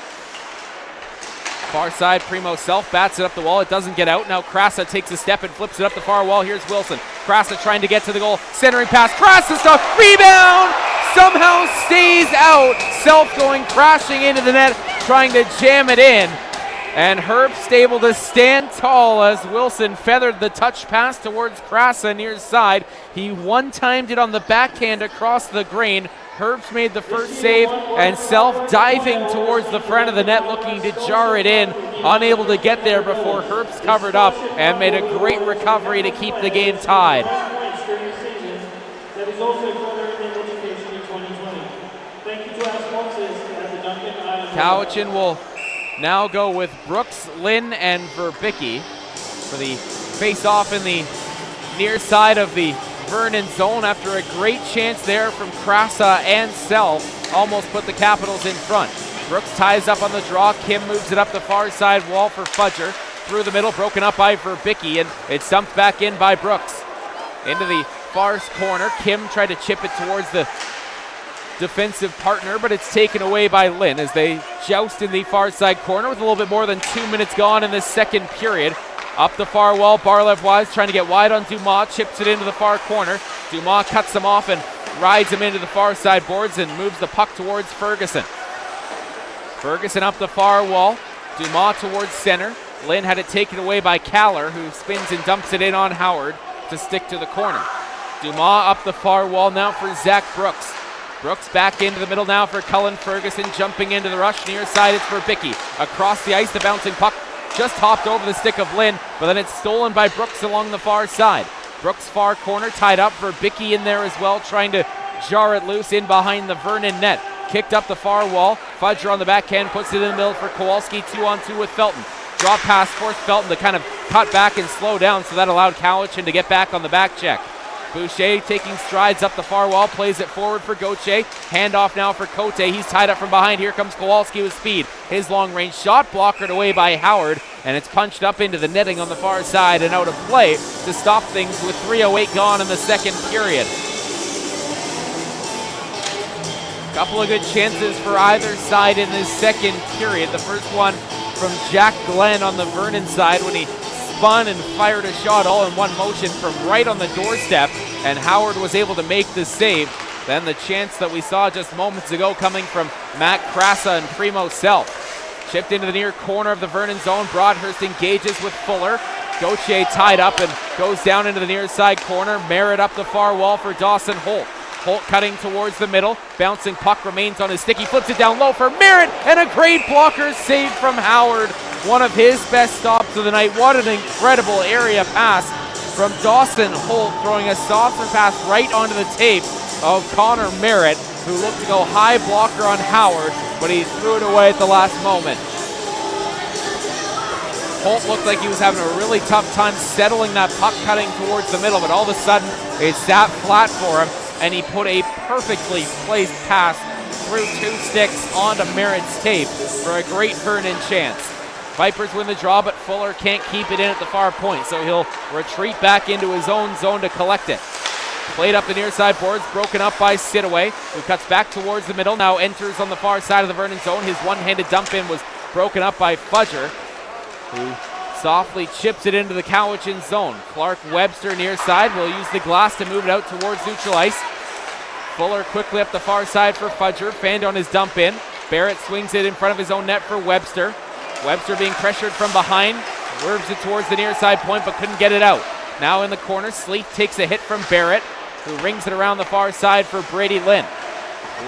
Far side, Primo Self bats it up the wall. It doesn't get out. Now Krasa takes a step and flips it up the far wall. Here's Wilson. Krasa trying to get to the goal. Centering pass. Krasa stop. Rebound! Somehow stays out. Self going crashing into the net, trying to jam it in. And Herbst able to stand tall as Wilson feathered the touch pass towards Krasa near side. He one-timed it on the backhand across the green. Herbst made the first save, and Self diving towards the front of the net, looking to jar it in. Unable to get there before Herbst covered up and made a great recovery to keep the game tied. Cowichan will now go with Brooks, Lynn, and Verbicki for the face-off in the near side of the Vernon zone after a great chance there from Krasa and Self. Almost put the Capitals in front. Brooks ties up on the draw. Kim moves it up the far side wall for Fudger. Through the middle, broken up by Verbicki, and it's dumped back in by Brooks. Into the far corner. Kim tried to chip it towards the defensive partner, but it's taken away by Lynn as they joust in the far side corner with a little bit more than 2 minutes gone in this second period. Up the far wall, Barlev Wise trying to get wide on Dumas, chips it into the far corner. Dumas cuts him off and rides him into the far side boards and moves the puck towards Ferguson. Ferguson up the far wall, Dumas towards center. Lynn had it taken away by Kaller, who spins and dumps it in on Howard to stick to the corner. Dumas up the far wall now for Zach Brooks. Brooks back into the middle now for Cullen Ferguson, jumping into the rush. Near side, it's for Bicky. Across the ice, the bouncing puck just hopped over the stick of Lynn, but then it's stolen by Brooks along the far side. Brooks far corner, tied up for Bicky in there as well, trying to jar it loose in behind the Vernon net. Kicked up the far wall. Fudger on the backhand, puts it in the middle for Kowalski, 2-on-2 with Felton. Drop pass forced Felton to kind of cut back and slow down, so that allowed Cowichan to get back on the back check. Boucher taking strides up the far wall, plays it forward for Gauthier. Handoff now for Cote. He's tied up from behind. Here comes Kowalski with speed. His long-range shot blockered away by Howard, and it's punched up into the netting on the far side and out of play to stop things with 3:08 gone in the second period. Couple of good chances for either side in this second period. The first one from Jack Glenn on the Vernon side when he spun and fired a shot all in one motion from right on the doorstep, and Howard was able to make the save. Then the chance that we saw just moments ago coming from Matt Krasa and Primo Self. Chipped into the near corner of the Vernon zone. Broadhurst engages with Fuller. Gauthier tied up and goes down into the near side corner. Merritt up the far wall for Dawson Holt. Holt cutting towards the middle. Bouncing puck remains on his stick. He flips it down low for Merritt, and a great blocker save from Howard. One of his best stops of the night. What an incredible area pass from Dawson Holt, throwing a saucer pass right onto the tape of Connor Merritt, who looked to go high blocker on Howard, but he threw it away at the last moment. Holt looked like he was having a really tough time settling that puck cutting towards the middle, but all of a sudden it sat flat for him, and he put a perfectly placed pass through two sticks onto Merritt's tape for a great Vernon chance. Vipers win the draw, but Fuller can't keep it in at the far point, so he'll retreat back into his own zone to collect it. Played up the near side boards, broken up by Sidaway, who cuts back towards the middle, now enters on the far side of the Vernon zone. His one-handed dump in was broken up by Fudger, who softly chips it into the Cowichan zone. Clark Webster near side will use the glass to move it out towards neutral ice. Fuller quickly up the far side for Fudger, fanned on his dump in. Barrett swings it in front of his own net for Webster. Webster being pressured from behind, swerves it towards the near side point but couldn't get it out. Now in the corner, Sleeth takes a hit from Barrett, who rings it around the far side for Brady Lynn.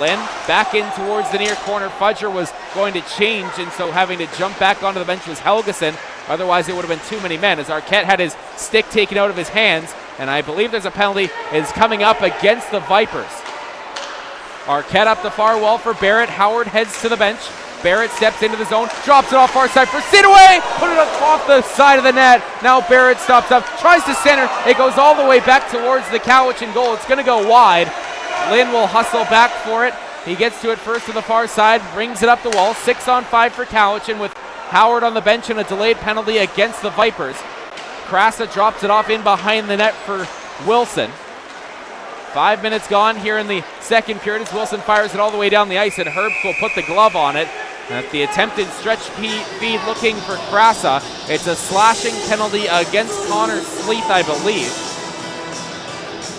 Lynn back in towards the near corner. Fudger was going to change, and so having to jump back onto the bench was Helgeson. Otherwise it would have been too many men, as Arquette had his stick taken out of his hands, and I believe there's a penalty is coming up against the Vipers. Arquette up the far wall for Barrett. Howard heads to the bench. Barrett steps into the zone, drops it off far side for Sidaway, put it up off the side of the net. Now Barrett stops up, tries to center, it goes all the way back towards the Cowichan goal. It's gonna go wide. Lynn will hustle back for it. He gets to it first to the far side, brings it up the wall. 6-on-5 for Cowichan with Howard on the bench and a delayed penalty against the Vipers. Krasa drops it off in behind the net for Wilson. 5 minutes gone here in the second period as Wilson fires it all the way down the ice, and Herbst will put the glove on it. At the attempted stretch feed looking for Krasa. It's a slashing penalty against Connor Sleeth, I believe.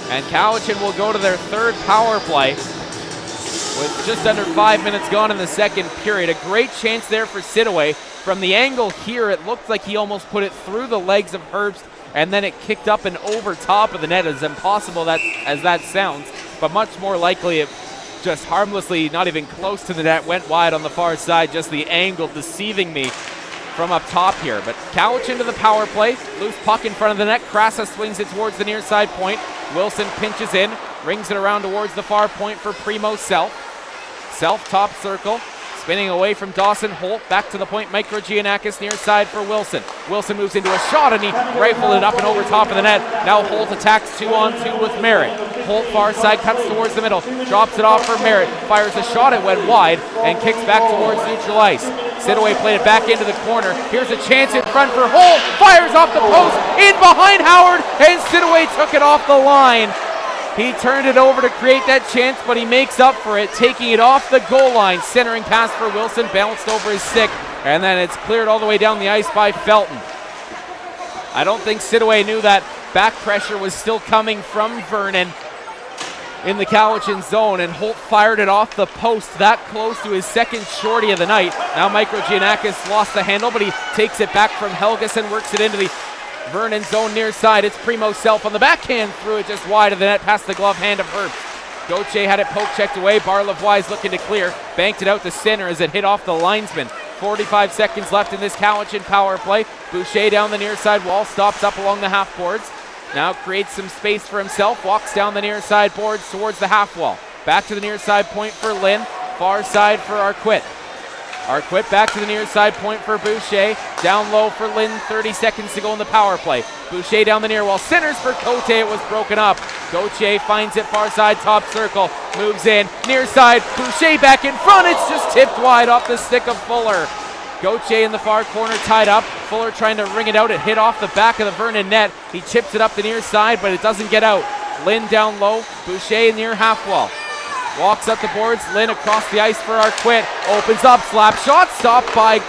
And Cowichan will go to their third power play with just under 5 minutes gone in the second period. A great chance there for Sidaway. From the angle here, it looked like he almost put it through the legs of Herbst, and then it kicked up and over top of the net. As impossible as that sounds, but much more likely it just harmlessly, not even close to the net, went wide on the far side. Just the angle deceiving me from up top here. But Cowichan to the power play. Loose puck in front of the net. Krasa swings it towards the near side point. Wilson pinches in, rings it around towards the far point for Primo Self. Self top circle. Spinning away from Dawson Holt, back to the point, Mike Giannakis near side for Wilson. Wilson moves into a shot, and he rifled it up and over top of the net. Now Holt attacks 2-on-2 with Merritt. Holt far side, cuts towards the middle, drops it off for Merritt, fires a shot, it went wide, and kicks back towards neutral ice. Sidaway played it back into the corner. Here's a chance in front for Holt, fires off the post, in behind Howard, and Sidaway took it off the line. He turned it over to create that chance, but he makes up for it, taking it off the goal line. Centering pass for Wilson, bounced over his stick, and then it's cleared all the way down the ice by Felton. I don't think Sidaway knew that back pressure was still coming from Vernon in the Cowichan zone, and Holt fired it off the post that close to his second shorty of the night. Now Micro Giannakis lost the handle, but he takes it back from Helgeson, works it into the Vernon zone near side. It's Primo Self on the backhand, threw it just wide of the net past the glove hand of Herbst. Gauthier had it poke checked away. Barlavois looking to clear, banked it out to center as it hit off the linesman. 45 seconds left in this Cowichan power play. Boucher down the near side wall, stops up along the half boards. Now creates some space for himself, walks down the near side boards towards the half wall. Back to the near side point for Lynn, far side for Arquette. Arquette back to the near side point for Boucher. Down low for Lynn, 30 seconds to go in the power play. Boucher down the near wall, centers for Cote, it was broken up. Gauthier finds it far side, top circle, moves in, near side, Boucher back in front, it's just tipped wide off the stick of Fuller. Gauthier in the far corner tied up, Fuller trying to ring it out, it hit off the back of the Vernon net. He chips it up the near side, but it doesn't get out. Lynn down low, Boucher near half wall. Walks up the boards, Lynn across the ice for Arquette, opens up, slap shot, stopped by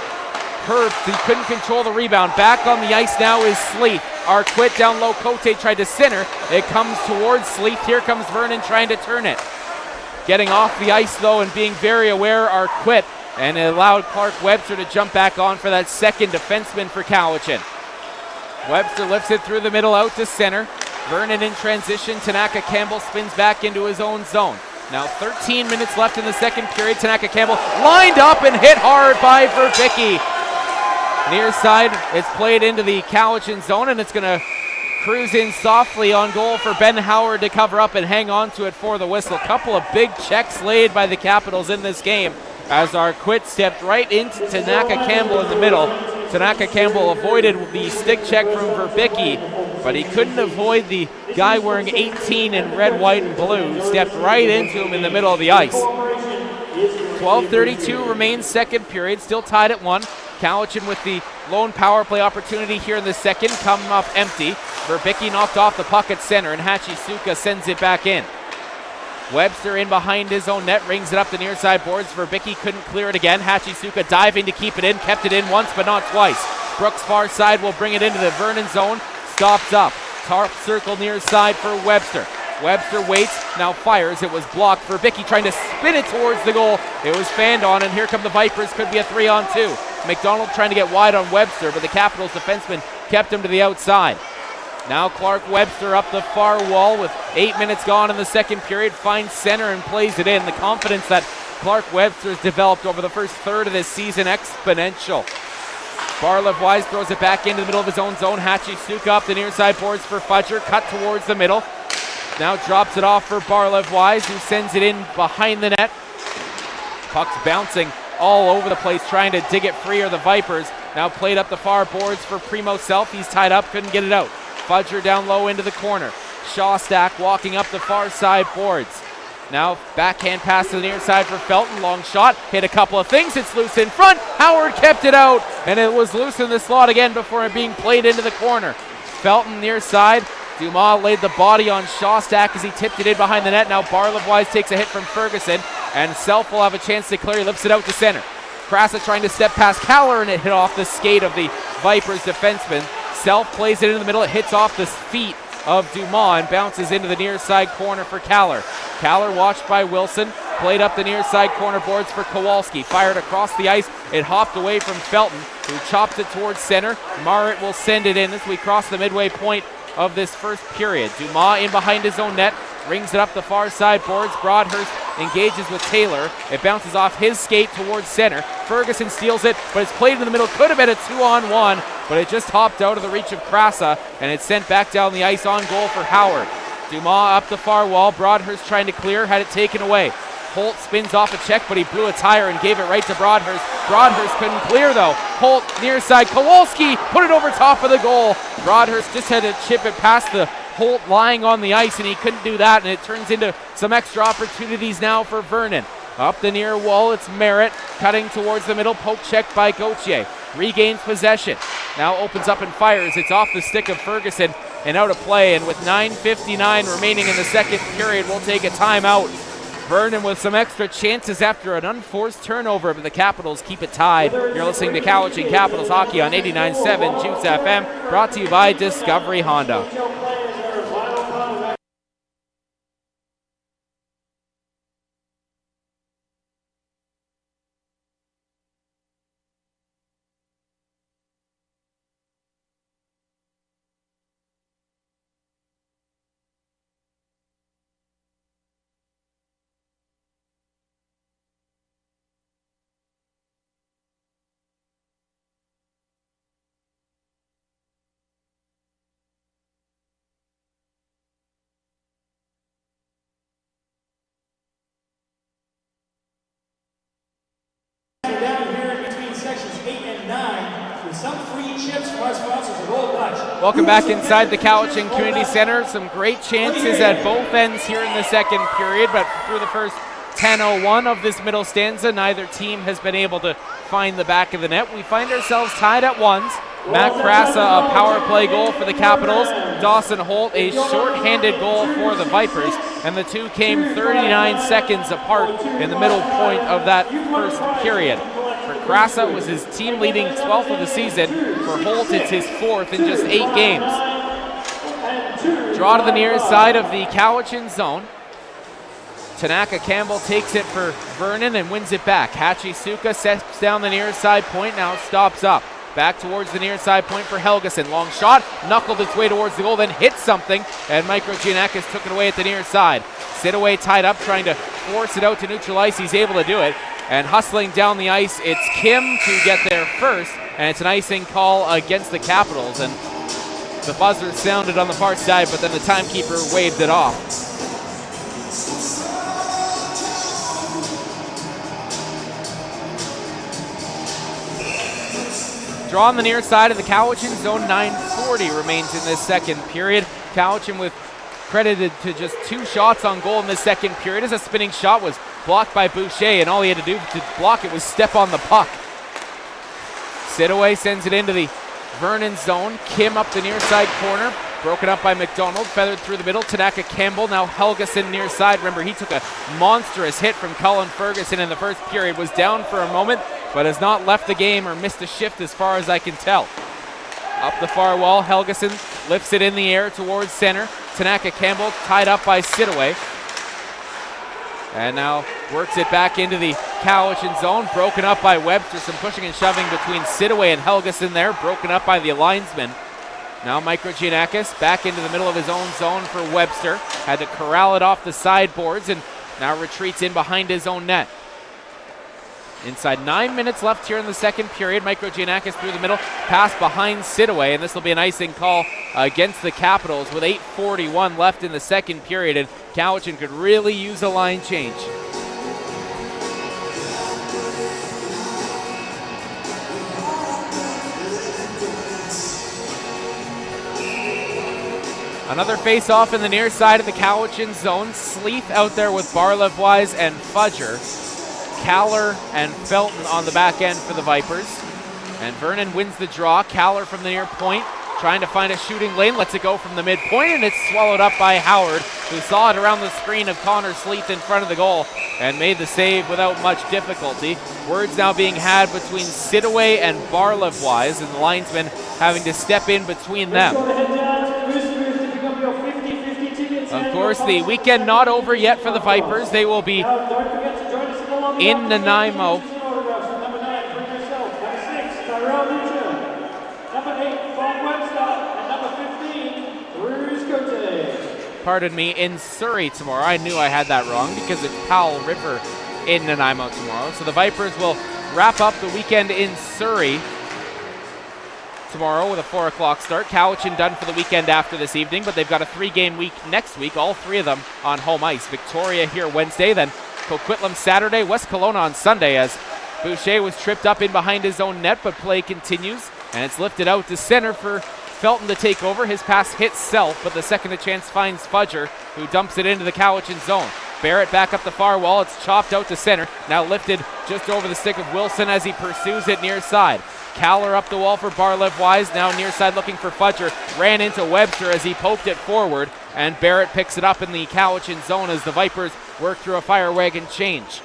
Herbst. He couldn't control the rebound. Back on the ice now is Sleeth. Arquette down low, Cote tried to center. It comes towards Sleeth. Here comes Vernon trying to turn it. Getting off the ice though and being very aware, Arquette, and it allowed Clark Webster to jump back on for that second defenseman for Cowichan. Webster lifts it through the middle out to center. Vernon in transition. Tanaka Campbell spins back into his own zone. Now 13 minutes left in the second period. Tanaka Campbell lined up and hit hard by Verbicki. Near side, it's played into the Cowichan zone, and it's going to cruise in softly on goal for Ben Howard to cover up and hang on to it for the whistle. Couple of big checks laid by the Capitals in this game as Arquette stepped right into Tanaka Campbell in the middle. Tanaka Campbell avoided the stick check from Verbicki, but he couldn't avoid the guy wearing 18 in red, white, and blue. Stepped right into him in the middle of the ice. 12:32 remains second period, still tied at 1. Cowichan with the lone power play opportunity here in the second, coming up empty. Verbicki knocked off the puck at center, and Hachisuka sends it back in. Webster in behind his own net, rings it up the near side boards. Verbicki couldn't clear it again. Hachisuka diving to keep it in, kept it in once but not twice. Brooks far side will bring it into the Vernon zone, stops up. Top circle near side for Webster. Webster waits, now fires, it was blocked. Verbicki trying to spin it towards the goal. It was fanned on, and here come the Vipers, could be a 3-on-2. McDonald trying to get wide on Webster, but the Capitals defenseman kept him to the outside. Now Clark Webster up the far wall with 8 minutes gone in the second period, finds center and plays it in. The confidence that Clark Webster has developed over the first third of this season, exponential. Barlavois throws it back into the middle of his own zone. Hachisuka up the near side boards for Fudger, cut towards the middle. Now drops it off for Barlavois, who sends it in behind the net. Puck's bouncing all over the place, trying to dig it free are the Vipers. Now played up the far boards for Primo Self. He's tied up, couldn't get it out. Fudger down low into the corner. Shawstack walking up the far side boards. Now backhand pass to the near side for Felton. Long shot, hit a couple of things. It's loose in front. Howard kept it out, and it was loose in the slot again before it being played into the corner. Felton near side. Dumas laid the body on Shawstack as he tipped it in behind the net. Now Barlavois takes a hit from Ferguson, and Self will have a chance to clear. He lifts it out to center. Krasa trying to step past Caller, and it hit off the skate of the Vipers defenseman. Self plays it in the middle. It hits off the feet of Dumas and bounces into the near side corner for Caller. Caller watched by Wilson. Played up the near side corner boards for Kowalski. Fired across the ice. It hopped away from Felton, who chops it towards center. Marett will send it in as we cross the midway point of this first period. Dumas in behind his own net. Rings it up the far side boards. Broadhurst engages with Taylor. It bounces off his skate towards center. Ferguson steals it, but it's played in the middle. Could have been a 2-on-1, but it just hopped out of the reach of Krasa, and it's sent back down the ice on goal for Howard. Dumas up the far wall. Broadhurst trying to clear, had it taken away. Holt spins off a check, but he blew a tire and gave it right to Broadhurst. Broadhurst couldn't clear though. Holt near side. Kowalski put it over top of the goal. Broadhurst just had to chip it past the Holt lying on the ice, and he couldn't do that, and it turns into some extra opportunities now for Vernon. Up the near wall, it's Marett cutting towards the middle. Poke check by Gauthier. Regains possession. Now opens up and fires. It's off the stick of Ferguson and out of play, and with 9:59 remaining in the second period, we'll take a timeout. Vernon with some extra chances after an unforced turnover, but the Capitals keep it tied. You're listening to Cowichan Capitals Hockey on 89.7 Juice FM, brought to you by Discovery Honda. Down here between sections 8 and 9 with some free chips from our sponsors at Old Dutch. Welcome back inside the Cowichan Community Center. Some great chances at both ends here in the second period, but through the first 10:01 of this middle stanza, neither team has been able to find the back of the net. We find ourselves tied at ones. Matt Krasa, a power play goal for the Capitals. Dawson Holt, a short-handed goal for the Vipers. And the two came 39 seconds apart in the middle point of that first period. For Krasa, it was his team-leading 12th of the season. For Holt, it's his 4th in just 8 games. Draw to the near side of the Cowichan zone. Tanaka Campbell takes it for Vernon and wins it back. Hachisuka steps down the near side point, now stops up. Back towards the near side point for Helgeson. Long shot, knuckled its way towards the goal, then hit something, and Mikro Giannakis took it away at the near side. Sidaway tied up, trying to force it out to neutral ice. He's able to do it. And hustling down the ice, it's Kim to get there first, and it's an icing call against the Capitals. And the buzzer sounded on the far side, but then the timekeeper waved it off. Draw on the near side of the Cowichan zone. 9:40 remains in this second period. Cowichan with credited to just 2 shots on goal in this second period, as a spinning shot was blocked by Boucher, and all he had to do to block it was step on the puck. Sidaway sends it into the Vernon zone. Kim up the near side corner, broken up by McDonald, feathered through the middle. Tanaka Campbell, now Helgeson near side. Remember, he took a monstrous hit from Colin Ferguson in the first period, was down for a moment, but has not left the game or missed a shift as far as I can tell. Up the far wall, Helgeson lifts it in the air towards center. Tanaka Campbell tied up by Sidaway. And now works it back into the Cowichan zone, broken up by Webster. Some pushing and shoving between Sidaway and Helgeson there, broken up by the linesman. Now Mikro Giannakis back into the middle of his own zone for Webster. Had to corral it off the sideboards and now retreats in behind his own net. Inside 9 minutes left here in the second period. Mikro Giannakis through the middle, pass behind Sidaway, and this will be an icing call against the Capitals with 8:41 left in the second period, and Cowichan could really use a line change. Another face-off in the near side of the Cowichan zone. Sleeth out there with Barlevwise and Fudger. Kaller and Felton on the back end for the Vipers. And Vernon wins the draw. Kaller from the near point, trying to find a shooting lane, lets it go from the midpoint, and it's swallowed up by Howard, who saw it around the screen of Connor Sleeth in front of the goal and made the save without much difficulty. Words now being had between Sidaway and Barlevwise, and the linesman having to step in between them. Of course, the weekend not over yet for the Vipers. They will be in Nanaimo. Pardon me, in Surrey tomorrow. I knew I had that wrong because it's Powell River in Nanaimo tomorrow. So the Vipers will wrap up the weekend in Surrey tomorrow with a 4 o'clock start. Cowichan done for the weekend after this evening, but they've got a 3-game week next week, all 3 of them on home ice. Victoria here Wednesday, then Coquitlam Saturday, West Kelowna on Sunday, as Boucher was tripped up in behind his own net, but play continues, and it's lifted out to center for Felton to take over. His pass hits Self, but the second the chance finds Fudger, who dumps it into the Cowichan zone. Barrett back up the far wall. It's chopped out to center. Now lifted just over the stick of Wilson as he pursues it near side. Cowler up the wall for Barlev Wise, now near side looking for Fudger. Ran into Webster as he poked it forward, and Barrett picks it up in the Cowichan zone as the Vipers work through a fire wagon change.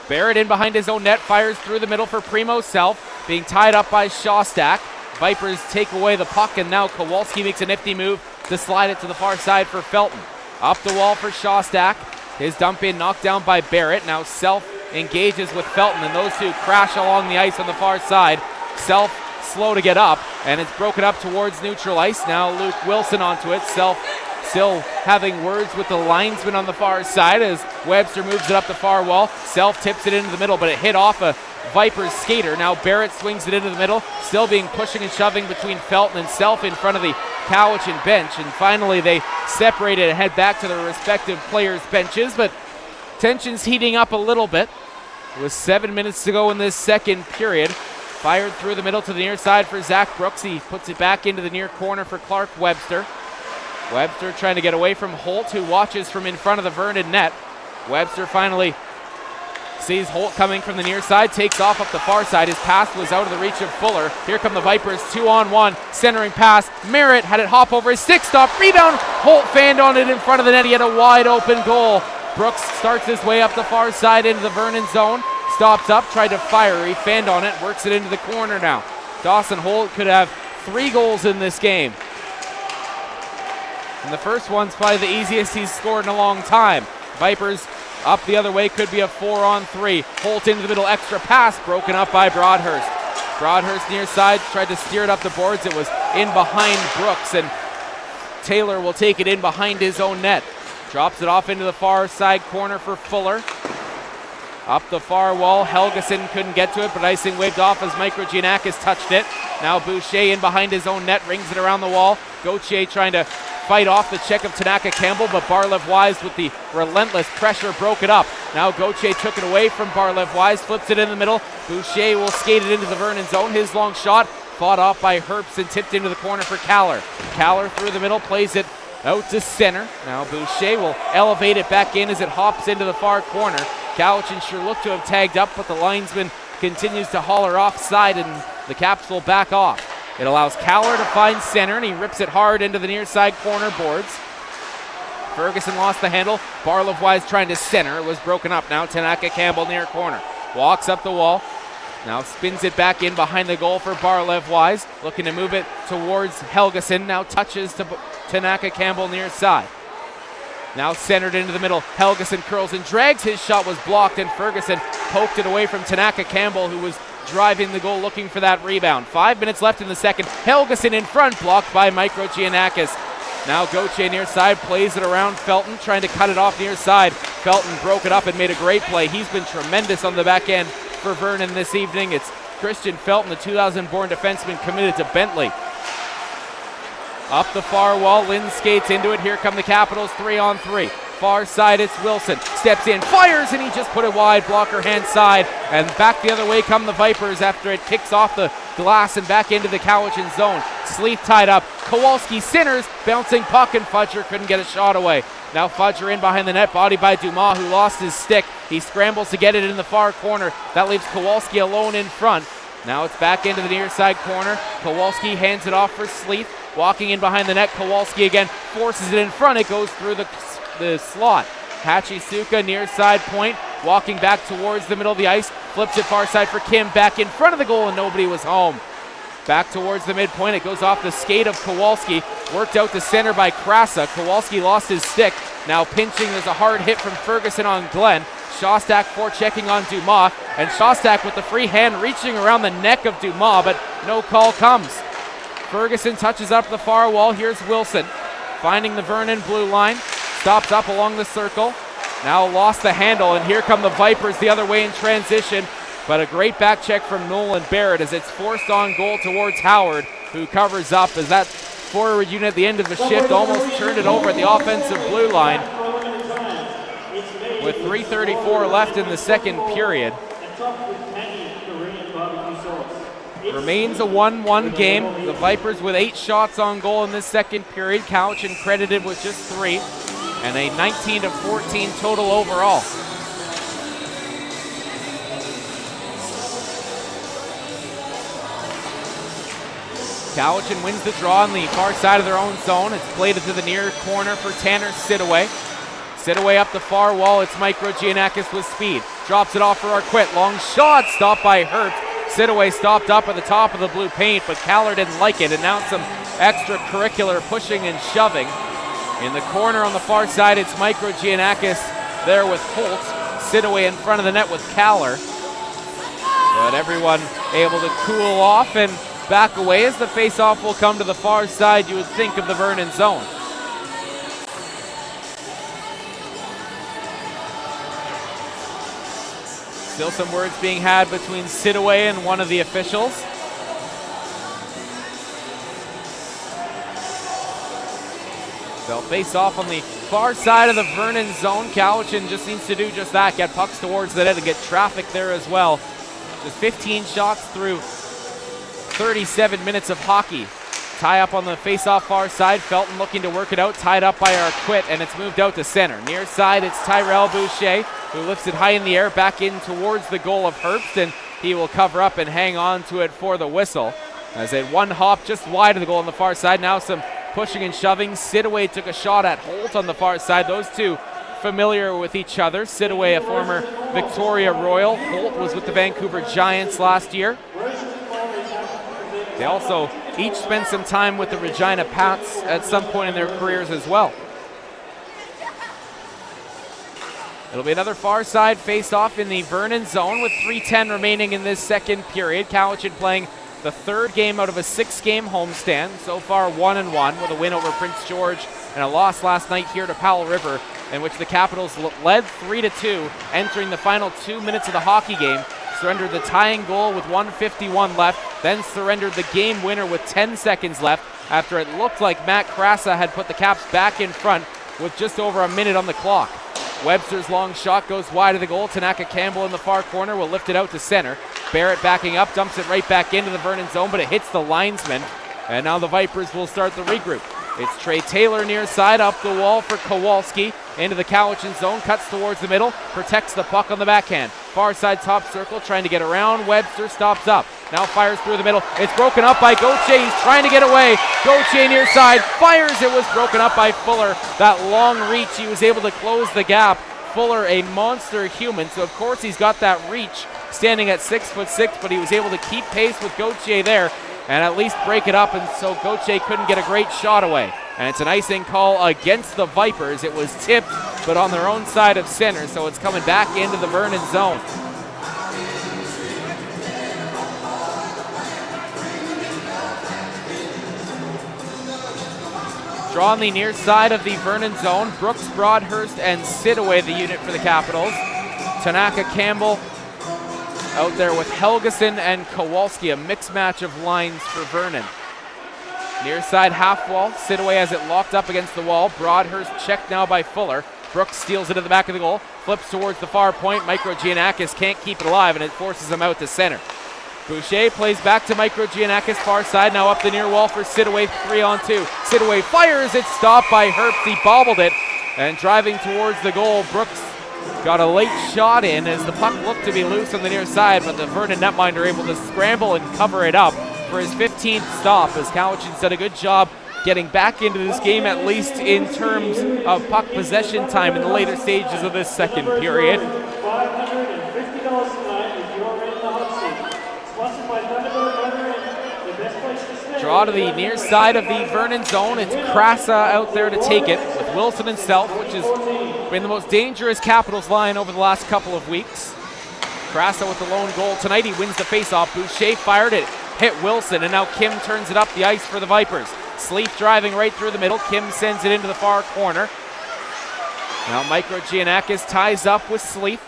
Barrett in behind his own net, fires through the middle for Primo Self, being tied up by Shostak. Vipers take away the puck, and now Kowalski makes a nifty move to slide it to the far side for Felton. Up the wall for Shostak. His dump in knocked down by Barrett. Now Self engages with Felton, and those two crash along the ice on the far side. Self slow to get up, and it's broken up towards neutral ice. Now Luke Wilson onto it. Self still having words with the linesman on the far side as Webster moves it up the far wall. Self tips it into the middle, but it hit off a Vipers skater. Now Barrett swings it into the middle, still being pushing and shoving between Felton and Self in front of the Cowichan bench, and finally they separated and head back to their respective players' benches, but tensions heating up a little bit. With 7 minutes to go in this second period. Fired through the middle to the near side for Zach Brooks. He puts it back into the near corner for Clark Webster. Webster trying to get away from Holt, who watches from in front of the Vernon net. Webster finally sees Holt coming from the near side, takes off up the far side. His pass was out of the reach of Fuller. Here come the Vipers, 2-on-1, centering pass. Merritt had it hop over his stick, stop, rebound. Holt fanned on it in front of the net. He had a wide open goal. Brooks starts his way up the far side into the Vernon zone. Stops up, tried to fire. He fanned on it, works it into the corner now. Dawson Holt could have 3 goals in this game. And the first one's probably the easiest he's scored in a long time. Vipers up the other way, could be a 4-on-3. Holt into the middle, extra pass, broken up by Broadhurst. Broadhurst near side, tried to steer it up the boards. It was in behind Brooks, and Taylor will take it in behind his own net. Drops it off into the far side corner for Fuller. Up the far wall, Helgeson couldn't get to it, but icing waved off as Micro Giannakis touched it. Now Boucher in behind his own net, rings it around the wall. Gauthier trying to fight off the check of Tanaka Campbell, but Barlev Wise with the relentless pressure broke it up. Now Gauthier took it away from Barlev Wise, flips it in the middle. Boucher will skate it into the Vernon zone. His long shot fought off by Herbst and tipped into the corner for Cowler. Cowler through the middle, plays it out to center. Now Boucher will elevate it back in as it hops into the far corner. Cowichan sure looked to have tagged up, but the linesman continues to holler offside, and the Caps will back off. It allows Cowler to find center, and he rips it hard into the near side corner boards. Ferguson lost the handle. Barlev Wise trying to center. It was broken up. Now Tanaka Campbell near corner. Walks up the wall. Now spins it back in behind the goal for Barlev Wise. Looking to move it towards Helgeson. Now touches to Tanaka Campbell near side. Now centered into the middle. Helgeson curls and drags. His shot was blocked, and Ferguson poked it away from Tanaka Campbell, who was driving the goal looking for that rebound. 5 minutes left in the second. Helgeson in front, blocked by Micro Giannakis. Now Gauthier near side, plays it around Felton, trying to cut it off near side. Felton broke it up and made a great play. He's been tremendous on the back end for Vernon this evening. It's Christian Felton, the 2000-born defenseman committed to Bentley. Up the far wall, Lynn skates into it. Here come the Capitals, 3-on-3. Far side, it's Wilson. Steps in, fires, and he just put it wide, blocker hand side. And back the other way come the Vipers after it kicks off the glass and back into the Cowichan zone. Sleeth tied up. Kowalski centers, bouncing puck, and Fudger couldn't get a shot away. Now Fudger in behind the net, body by Dumas, who lost his stick. He scrambles to get it in the far corner. That leaves Kowalski alone in front. Now it's back into the near side corner. Kowalski hands it off for Sleeth. Walking in behind the net, Kowalski again forces it in front. It goes through the slot. Hachisuka near side point, walking back towards the middle of the ice, flips it far side for Kim, back in front of the goal, and nobody was home. Back towards the midpoint, it goes off the skate of Kowalski, worked out to center by Krasa. Kowalski lost his stick, now pinching. There's a hard hit from Ferguson on Glenn. Shostak forechecking on Dumas, and Shostak with the free hand reaching around the neck of Dumas, but no call comes. Ferguson touches up the far wall. Here's Wilson finding the Vernon blue line. Stops up along the circle. Now lost the handle, and here come the Vipers the other way in transition. But a great back check from Nolan Barrett as it's forced on goal towards Howard, who covers up as that forward unit at the end of the shift almost turned it over at the offensive blue line. With 3:34 left in the second period. Remains a 1-1 game. The Vipers with 8 shots on goal in this second period. Cowichan credited with just 3. And a 19-14 total overall. Cowichan wins the draw on the far side of their own zone. It's played into the near corner for Tanner Sidaway. Sidaway up the far wall. It's Micro Giannakis with speed. Drops it off for Arquette. Long shot stopped by Herbst. Sidaway stopped up at the top of the blue paint, but Caller didn't like it, and now some extracurricular pushing and shoving. In the corner on the far side, it's Micro Giannakis there with Holt. Sidaway in front of the net with Caller. But everyone able to cool off and back away as the face-off will come to the far side, you would think, of the Vernon zone. Still some words being had between Sidaway and one of the officials. They'll face off on the far side of the Vernon zone. Cowichan just needs to do just that, get pucks towards the net and get traffic there as well. Just 15 shots through 37 minutes of hockey. Tie up on the face-off far side. Felton looking to work it out, tied up by Arquette, and it's moved out to center. Near side, it's Tyrell Boucher, who lifts it high in the air, back in towards the goal of Herbst, and he will cover up and hang on to it for the whistle. As a one hop just wide of the goal on the far side. Now some pushing and shoving. Sidaway took a shot at Holt on the far side. Those two familiar with each other. Sidaway, a former Victoria Royal. Holt was with the Vancouver Giants last year. They also each spent some time with the Regina Pats at some point in their careers as well. It'll be another far side face-off in the Vernon zone with 3:10 remaining in this second period. Cowichan playing the third game out of a 6-game homestand. So far 1-1 with a win over Prince George and a loss last night here to Powell River, in which the Capitals led 3-2 entering the final 2 minutes of the hockey game. Surrendered the tying goal with 1:51 left, then surrendered the game winner with 10 seconds left after it looked like Matt Krasa had put the Caps back in front with just over a minute on the clock. Webster's long shot goes wide of the goal. Tanaka Campbell in the far corner will lift it out to center. Barrett backing up, dumps it right back into the Vernon zone, but it hits the linesman. And now the Vipers will start the regroup. It's Trey Taylor near side, up the wall for Kowalski. Into the Cowichan zone, cuts towards the middle, protects the puck on the backhand. Far side top circle, trying to get around. Webster stops up. Now fires through the middle. It's broken up by Gauthier. He's trying to get away. Gauthier near side, fires. It was broken up by Fuller. That long reach, he was able to close the gap. Fuller, a monster human, so of course he's got that reach, standing at 6'6", but he was able to keep pace with Gauthier there and at least break it up, and so Gauthier couldn't get a great shot away. And it's an icing call against the Vipers. It was tipped, but on their own side of center, so it's coming back into the Vernon zone. Draw on the near side of the Vernon zone. Brooks, Broadhurst, and Sidaway, the unit for the Capitals. Tanaka Campbell out there with Helgeson and Kowalski, a mixed match of lines for Vernon. Near side half wall, Sidaway has it locked up against the wall. Broadhurst checked now by Fuller. Brooks steals it to the back of the goal, flips towards the far point. Micro Giannakis can't keep it alive, and it forces him out to center. Boucher plays back to Micro Giannakis, far side, now up the near wall for Sidaway, 3-on-2. Sidaway fires, it's stopped by Herbst, he bobbled it, and driving towards the goal, Brooks got a late shot in as the puck looked to be loose on the near side, but the Vernon netminder able to scramble and cover it up for his 15th stop, as Cowichan's done a good job getting back into this game, at least in terms of puck possession time in the later stages of this second period. Draw to the near side of the Vernon zone. It's Krasa out there to take it with Wilson and Self, which has been the most dangerous Capitals line over the last couple of weeks. Krasa with the lone goal tonight. He wins the faceoff. Boucher fired it, hit Wilson, and now Kim turns it up the ice for the Vipers. Sleeth driving right through the middle. Kim sends it into the far corner. Now Micro Giannakis ties up with Sleeth.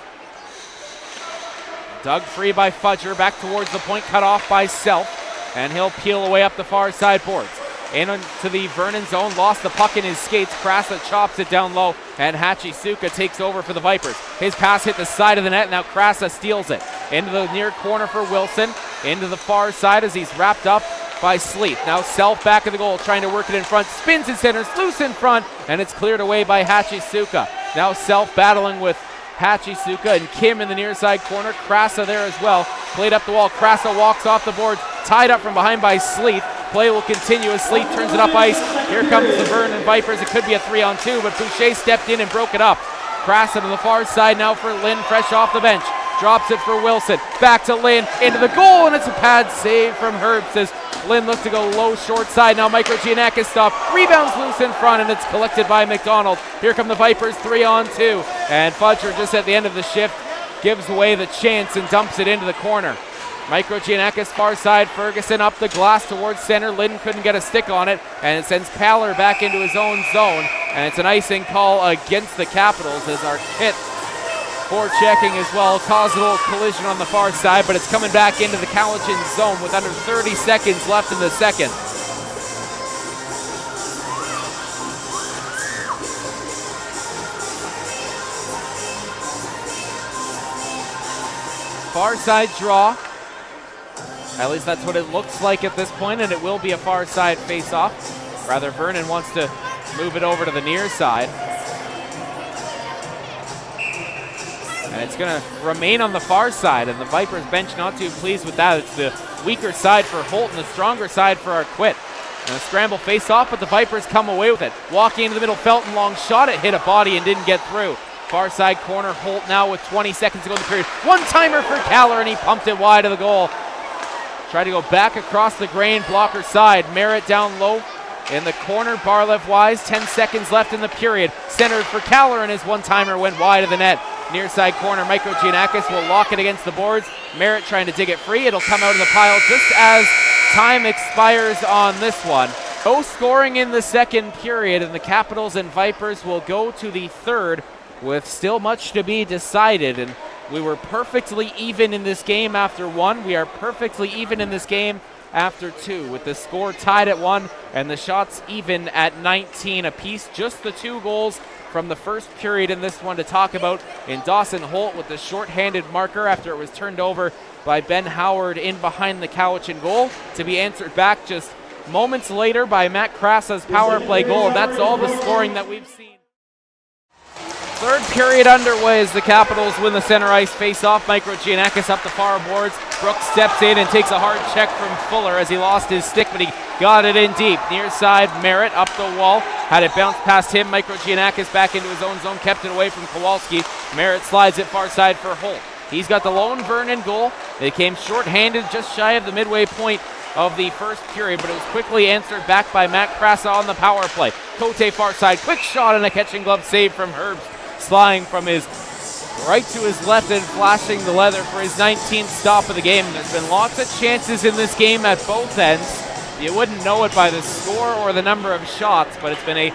Dug free by Fudger, back towards the point, cut off by Self. And he'll peel away up the far side boards. Into the Vernon zone, lost the puck in his skates. Krasa chops it down low, and Hachisuka takes over for the Vipers. His pass hit the side of the net, now Krasa steals it. Into the near corner for Wilson, into the far side as he's wrapped up by Sleeth. Now Self back of the goal, trying to work it in front, spins and centers, loose in front, and it's cleared away by Hachisuka. Now Self battling with Hachisuka and Kim in the near side corner. Krasa there as well. Played up the wall. Krasa walks off the boards, tied up from behind by Sleeth. play will continue as Sleeth turns it up ice. Here comes the Vernon Vipers. It could be a 3-on-2, but Boucher stepped in and broke it up. Krasa to the far side now for Lynn, fresh off the bench. Drops it for Wilson. Back to Lynn, into the goal, and it's a pad save from Herbst as Lynn looks to go low, short side. Now Micro Giannakis stopped. Rebounds loose in front, and it's collected by McDonald. Here come the Vipers, 3-on-2. And Fudger, just at the end of the shift, gives away the chance and dumps it into the corner. Micro Giannakis, far side. Ferguson up the glass towards center. Lynn couldn't get a stick on it, and it sends Paller back into his own zone. And it's an icing call against the Capitals as our kit for checking as well. Caused a little collision on the far side, but it's coming back into the Cowichan zone with under 30 seconds left in the second. Far side draw. At least that's what it looks like at this point, and it will be a far side face-off. Rather, Vernon wants to move it over to the near side. And it's going to remain on the far side, and the Vipers bench not too pleased with that. It's the weaker side for Holt and the stronger side for Arquette. And a scramble face-off, but the Vipers come away with it. Walking into the middle, Felton long shot. It hit a body and didn't get through. Far side corner, Holt now with 20 seconds to go in the period. One-timer for Caller, and he pumped it wide of the goal. Tried to go back across the grain, blocker side. Merritt down low in the corner, Barlev wise. 10 seconds left in the period. Centered for Caller, and his one-timer went wide of the net. Near side corner, Micro Giannakis will lock it against the boards. Merritt trying to dig it free. It'll come out of the pile just as time expires on this one. No scoring in the second period, and the Capitals and Vipers will go to the third with still much to be decided. And we were perfectly even in this game after one. We are perfectly even in this game after two, with the score tied at 1 and the shots even at 19 apiece. Just the 2 goals from the first period in this one to talk about in Dawson Holt with the short-handed marker after it was turned over by Ben Howard in behind the Cowichan goal, to be answered back just moments later by Matt Krasa's power play goal. And that's all the scoring that we've seen. Third period underway as the Capitals win the center ice face-off. Micro Giannakis up the far boards. Brooks steps in and takes a hard check from Fuller as he lost his stick, but he got it in deep. Near side, Merritt up the wall. Had it bounce past him. Micro Giannakis back into his own zone, kept it away from Kowalski. Merritt slides it far side for Holt. He's got the lone Vernon goal. They came short-handed just shy of the midway point of the first period, but it was quickly answered back by Matt Krasa on the power play. Cote far side, quick shot and a catching glove save from Herbst. Flying from his right to his left and flashing the leather for his 19th stop of the game. There's been lots of chances in this game at both ends. You wouldn't know it by the score or the number of shots, but it's been a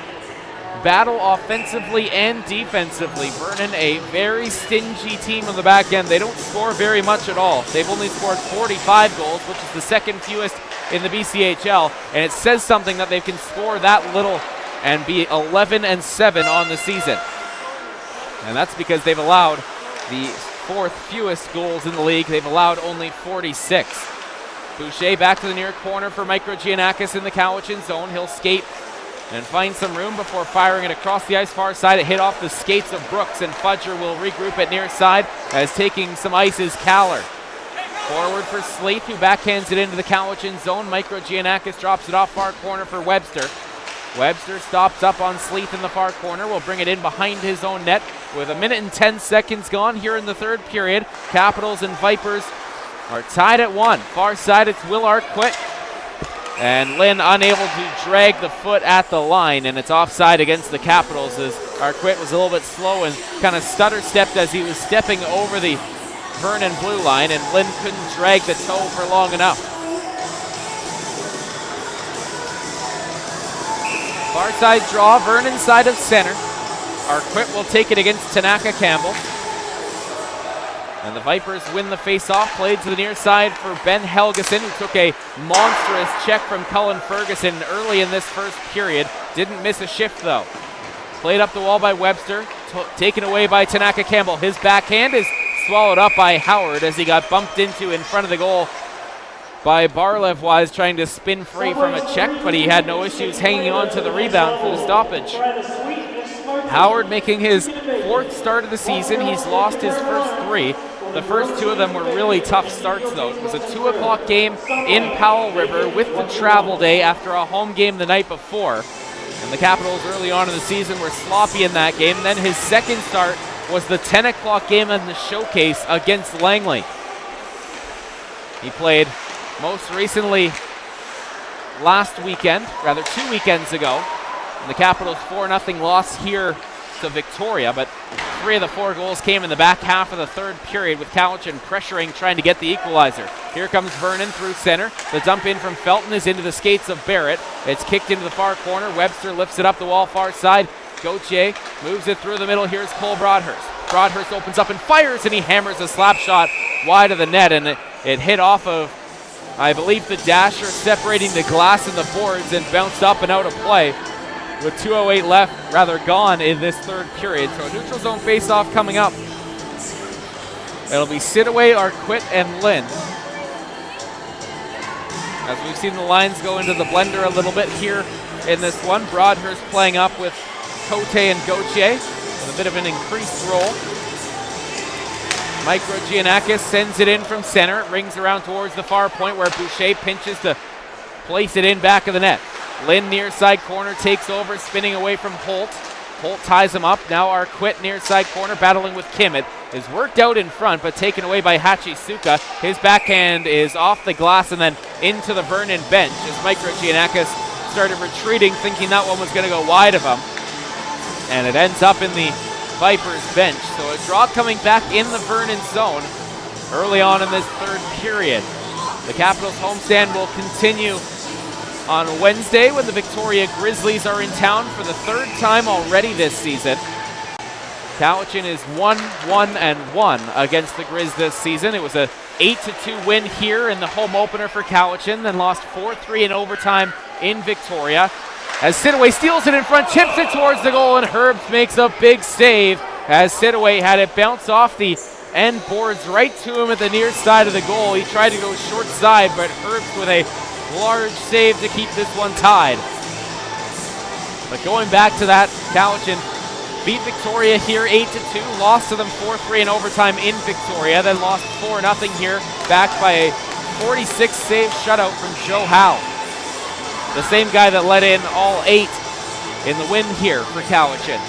battle offensively and defensively. Vernon, a very stingy team on the back end. They don't score very much at all. They've only scored 45 goals, which is the second fewest in the BCHL, and it says something that they can score that little and be 11-7 on the season. And that's because they've allowed the 4th fewest goals in the league. They've allowed only 46. Boucher back to the near corner for Micro Giannakis in the Cowichan zone. He'll skate and find some room before firing it across the ice far side. It hit off the skates of Brooks, and Fudger will regroup at near side as taking some ice is Caller. Forward for Sleeth, who backhands it into the Cowichan zone. Micro Giannakis drops it off far corner for Webster. Webster stops up on Sleeth in the far corner. Will bring it in behind his own net with 1 minute and 10 seconds gone here in the third period. Capitals and Vipers are tied at 1. Far side, it's Will Arquette. And Lynn unable to drag the foot at the line, and it's offside against the Capitals as Arquette was a little bit slow and kind of stutter-stepped as he was stepping over the Vernon blue line, and Lynn couldn't drag the toe for long enough. Far side draw, Vernon side of center. Arquette will take it against Tanaka Campbell. And the Vipers win the face-off, played to the near side for Ben Helgeson, who took a monstrous check from Cullen Ferguson early in this first period. Didn't miss a shift, though. Played up the wall by Webster, taken away by Tanaka Campbell. His backhand is swallowed up by Howard as he got bumped into in front of the goal by Barlev Wise, trying to spin free from a check, but he had no issues hanging on to the rebound for the stoppage. Howard making his 4th start of the season. He's lost his first 3. The first two of them were really tough starts, though. It was a 2 o'clock game in Powell River with the travel day after a home game the night before. And the Capitals early on in the season were sloppy in that game. Then his second start was the 10 o'clock game in the showcase against Langley. He played most recently last weekend, rather 2 weekends ago. And the Capitals 4-0 loss here to Victoria, but 3 of the 4 goals came in the back half of the third period with Cowichan pressuring, trying to get the equalizer. Here comes Vernon through center. The dump in from Felton is into the skates of Barrett. It's kicked into the far corner. Webster lifts it up the wall far side. Gauthier moves it through the middle. Here's Cole Broadhurst. Broadhurst opens up and fires, and he hammers a slap shot wide of the net, and it hit off of, I believe, the dasher separating the glass and the boards and bounced up and out of play. With 2:08 left, rather gone in this third period. So a neutral zone face-off coming up. It'll be Sidaway, Arquette, and Lynn. As we've seen the lines go into the blender a little bit here in this one. Broadhurst playing up with Cote and Gauthier with a bit of an increased role. Mike Giannakis sends it in from center. It rings around towards the far point where Boucher pinches to place it in back of the net. Lynn near side corner takes over, spinning away from Holt. Holt ties him up. Now Arquette near side corner battling with Kim. It is worked out in front, but taken away by Hachisuka. His backhand is off the glass and then into the Vernon bench as Mike Giannakis started retreating, thinking that one was going to go wide of him. And it ends up in the Vipers bench. So a draw coming back in the Vernon zone early on in this third period. The Capitals homestand will continue on Wednesday when the Victoria Grizzlies are in town for the third time already this season. Cowichan is 1-1-1 against the Grizz this season. It was a 8-2 win here in the home opener for Cowichan, then lost 4-3 in overtime in Victoria. As Sidaway steals it in front, chips it towards the goal, and Herbst makes a big save as Sidaway had it bounce off the end boards right to him at the near side of the goal. He tried to go short side, but Herbst with a large save to keep this one tied. But going back to that, Cowichan beat Victoria here 8-2, lost to them 4-3 in overtime in Victoria, then lost 4-0 here, backed by a 46 save shutout from Joe Howe. The same guy that let in all 8 in the win here for Cowichan.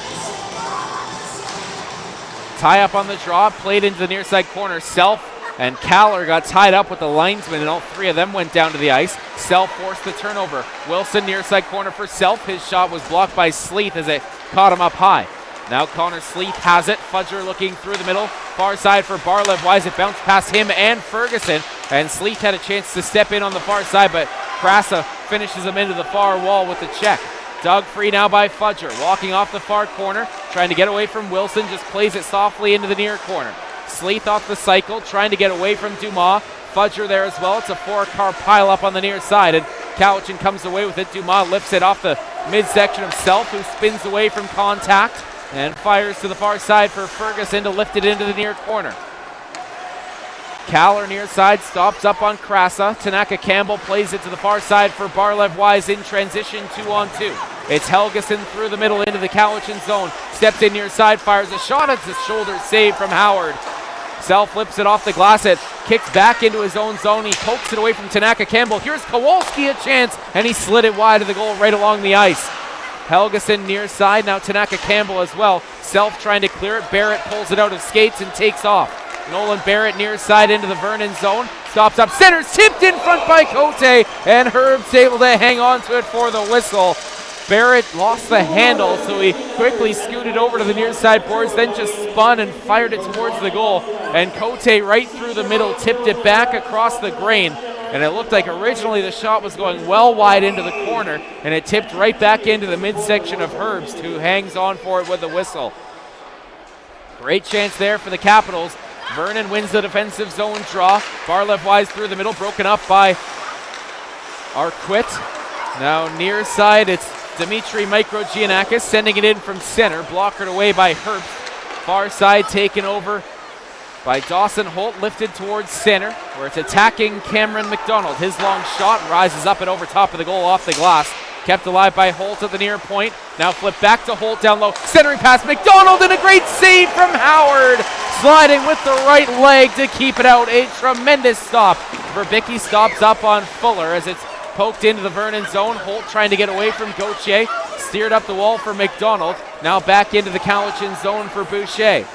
Tie up on the draw, played into the near side corner. Self and Caller got tied up with the linesman, and all 3 of them went down to the ice. Self forced the turnover. Wilson near side corner for Self. His shot was blocked by Sleeth as it caught him up high. Now Connor Sleeth has it. Fudger looking through the middle. Far side for Barlev. Wise it bounced past him and Ferguson. And Sleeth had a chance to step in on the far side, but Krasa finishes him into the far wall with the check. Dug free now by Fudger. Walking off the far corner. Trying to get away from Wilson. Just plays it softly into the near corner. Sleeth off the cycle, trying to get away from Dumas. Fudger there as well. It's a 4-car pileup on the near side, and Cowichan comes away with it. Dumas lifts it off the midsection of Self, who spins away from contact and fires to the far side for Ferguson to lift it into the near corner. Caller near side stops up on Krasa. Tanaka Campbell plays it to the far side for Barlev Wise in transition 2-on-2. It's Helgeson through the middle into the Cowichan zone. Steps in near side, fires a shot. It's a shoulder save from Howard. Self flips it off the glass. It kicks back into his own zone. He pokes it away from Tanaka Campbell. Here's Kowalski a chance, and he slid it wide of the goal right along the ice. Helgeson near side. Now Tanaka Campbell as well. Self trying to clear it. Barrett pulls it out of skates and takes off. Nolan Barrett near side into the Vernon zone. Stops up center. Tipped in front by Cote, and Herb's able to hang on to it for the whistle. Barrett lost the handle, so he quickly scooted over to the near side boards, then just spun and fired it towards the goal. And Cote right through the middle tipped it back across the grain. And it looked like originally the shot was going well wide into the corner, and it tipped right back into the midsection of Herbst, who hangs on for it with the whistle. Great chance there for the Capitals. Vernon wins the defensive zone draw. Barlev Wise through the middle, broken up by Arquette. Now near side, it's Dimitri Giannakis sending it in from center, blockered away by Herbst. Far side taken over by Dawson Holt, lifted towards center, where it's attacking Cameron McDonald. His long shot rises up and over top of the goal off the glass. Kept alive by Holt at the near point. Now flipped back to Holt down low. Centering pass, McDonald, and a great save from Howard. sliding with the right leg to keep it out. A tremendous stop. Verbicki stops up on Fuller as it's poked into the Vernon zone. Holt trying to get away from Gauthier. Steered up the wall for McDonald. Now back into the Cowichan zone for Boucher.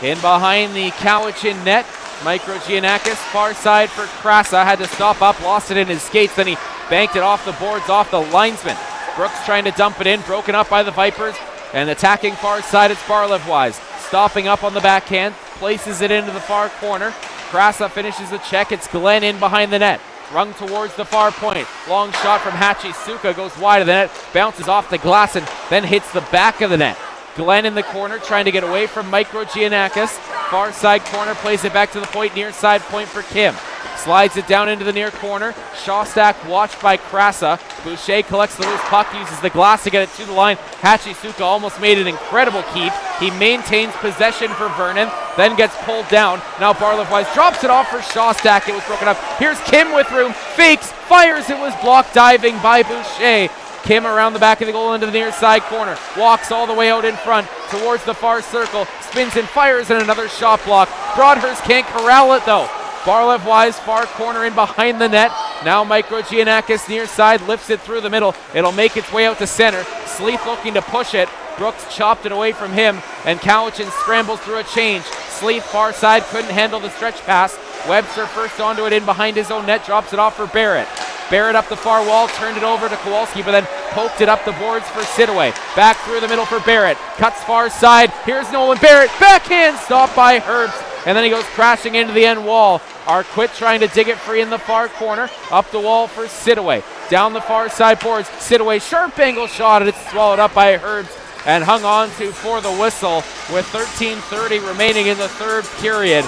In behind the Cowichan net, Micro Giannakis, far side for Krasa. Had to stop up, lost it in his skates, then he banked it off the boards, off the linesman. Brooks trying to dump it in, broken up by the Vipers. And attacking far side, it's Barlev-Wise. Stopping up on the backhand, places it into the far corner. Krasa finishes the check. It's Glenn in behind the net. Rung towards the far point. Long shot from Hachisuka goes wide of the net, bounces off the glass and then hits the back of the net. Glenn in the corner trying to get away from Micro Giannakis. Far side corner, plays it back to the point, near side point for Kim. Slides it down into the near corner. Shostak watched by Krasa. Boucher collects the loose puck, uses the glass to get it to the line. Hachisuka almost made an incredible keep. He maintains possession for Vernon, then gets pulled down. Now Barlev-Wise drops it off for Shostak. It was broken up. Here's Kim with room, fakes, fires. It was blocked diving by Boucher. Kim around the back of the goal into the near side corner. Walks all the way out in front towards the far circle. Spins and fires, and another shot block. Broadhurst can't corral it though. Barlev-Wise far corner in behind the net. Now Micro Giannakis near side lifts it through the middle. It'll make its way out to center. Sleeth looking to push it. Brooks chopped it away from him, and Cowichan scrambles through a change. Sleeth far side couldn't handle the stretch pass. Webster first onto it in behind his own net, drops it off for Barrett. Barrett up the far wall, turned it over to Kowalski, but then poked it up the boards for Sidaway. Back through the middle for Barrett. Cuts far side. Here's Nolan Barrett. Backhand stopped by Herbst. And then he goes crashing into the end wall. Arquette trying to dig it free in the far corner. Up the wall for Sidaway. Down the far side boards. Sidaway, sharp angle shot, and it's swallowed up by Herbst and hung on to for the whistle with 13:30 remaining in the third period.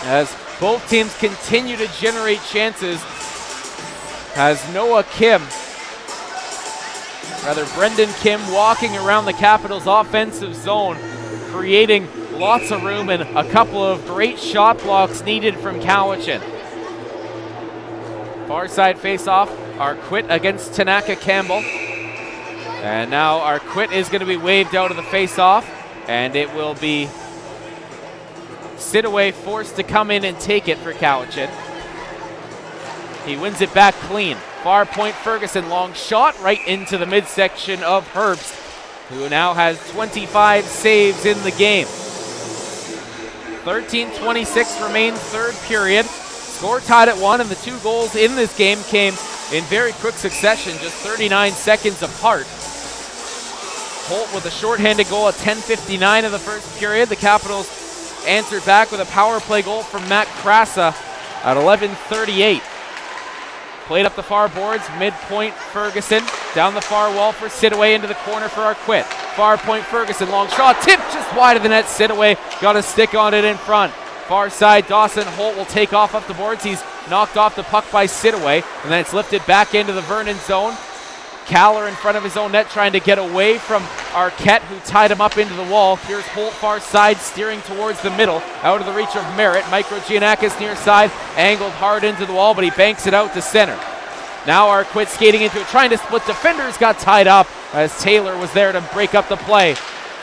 As both teams continue to generate chances, has Brendan Kim walking around the Capitals' offensive zone, creating lots of room and a couple of great shot blocks needed from Cowichan. Far side face-off, Arquette against Tanaka Campbell. And now Arquette is going to be waved out of the face-off, and it will be Sidaway forced to come in and take it for Cowichan. He wins it back clean. Far point Ferguson, long shot right into the midsection of Herbst, who now has 25 saves in the game. 13:26 remains third period. Score tied at 1, and the two goals in this game came in very quick succession, just 39 seconds apart. Holt with a shorthanded goal at 10:59 of the first period. The Capitals answered back with a power play goal from Matt Krasa at 11:38. Played up the far boards, midpoint Ferguson. Down the far wall for Sidaway, into the corner for Arquette. Far point Ferguson, long shot, tipped just wide of the net. Sidaway got a stick on it in front. Far side, Dawson Holt will take off up the boards. He's knocked off the puck by Sidaway, and then it's lifted back into the Vernon zone. Caller in front of his own net trying to get away from Arquette, who tied him up into the wall. Here's Holt far side, steering towards the middle, out of the reach of Merritt. Micro Giannakis near side, angled hard into the wall, but he banks it out to center. Now Arquette skating into it, trying to split defenders, got tied up as Taylor was there to break up the play.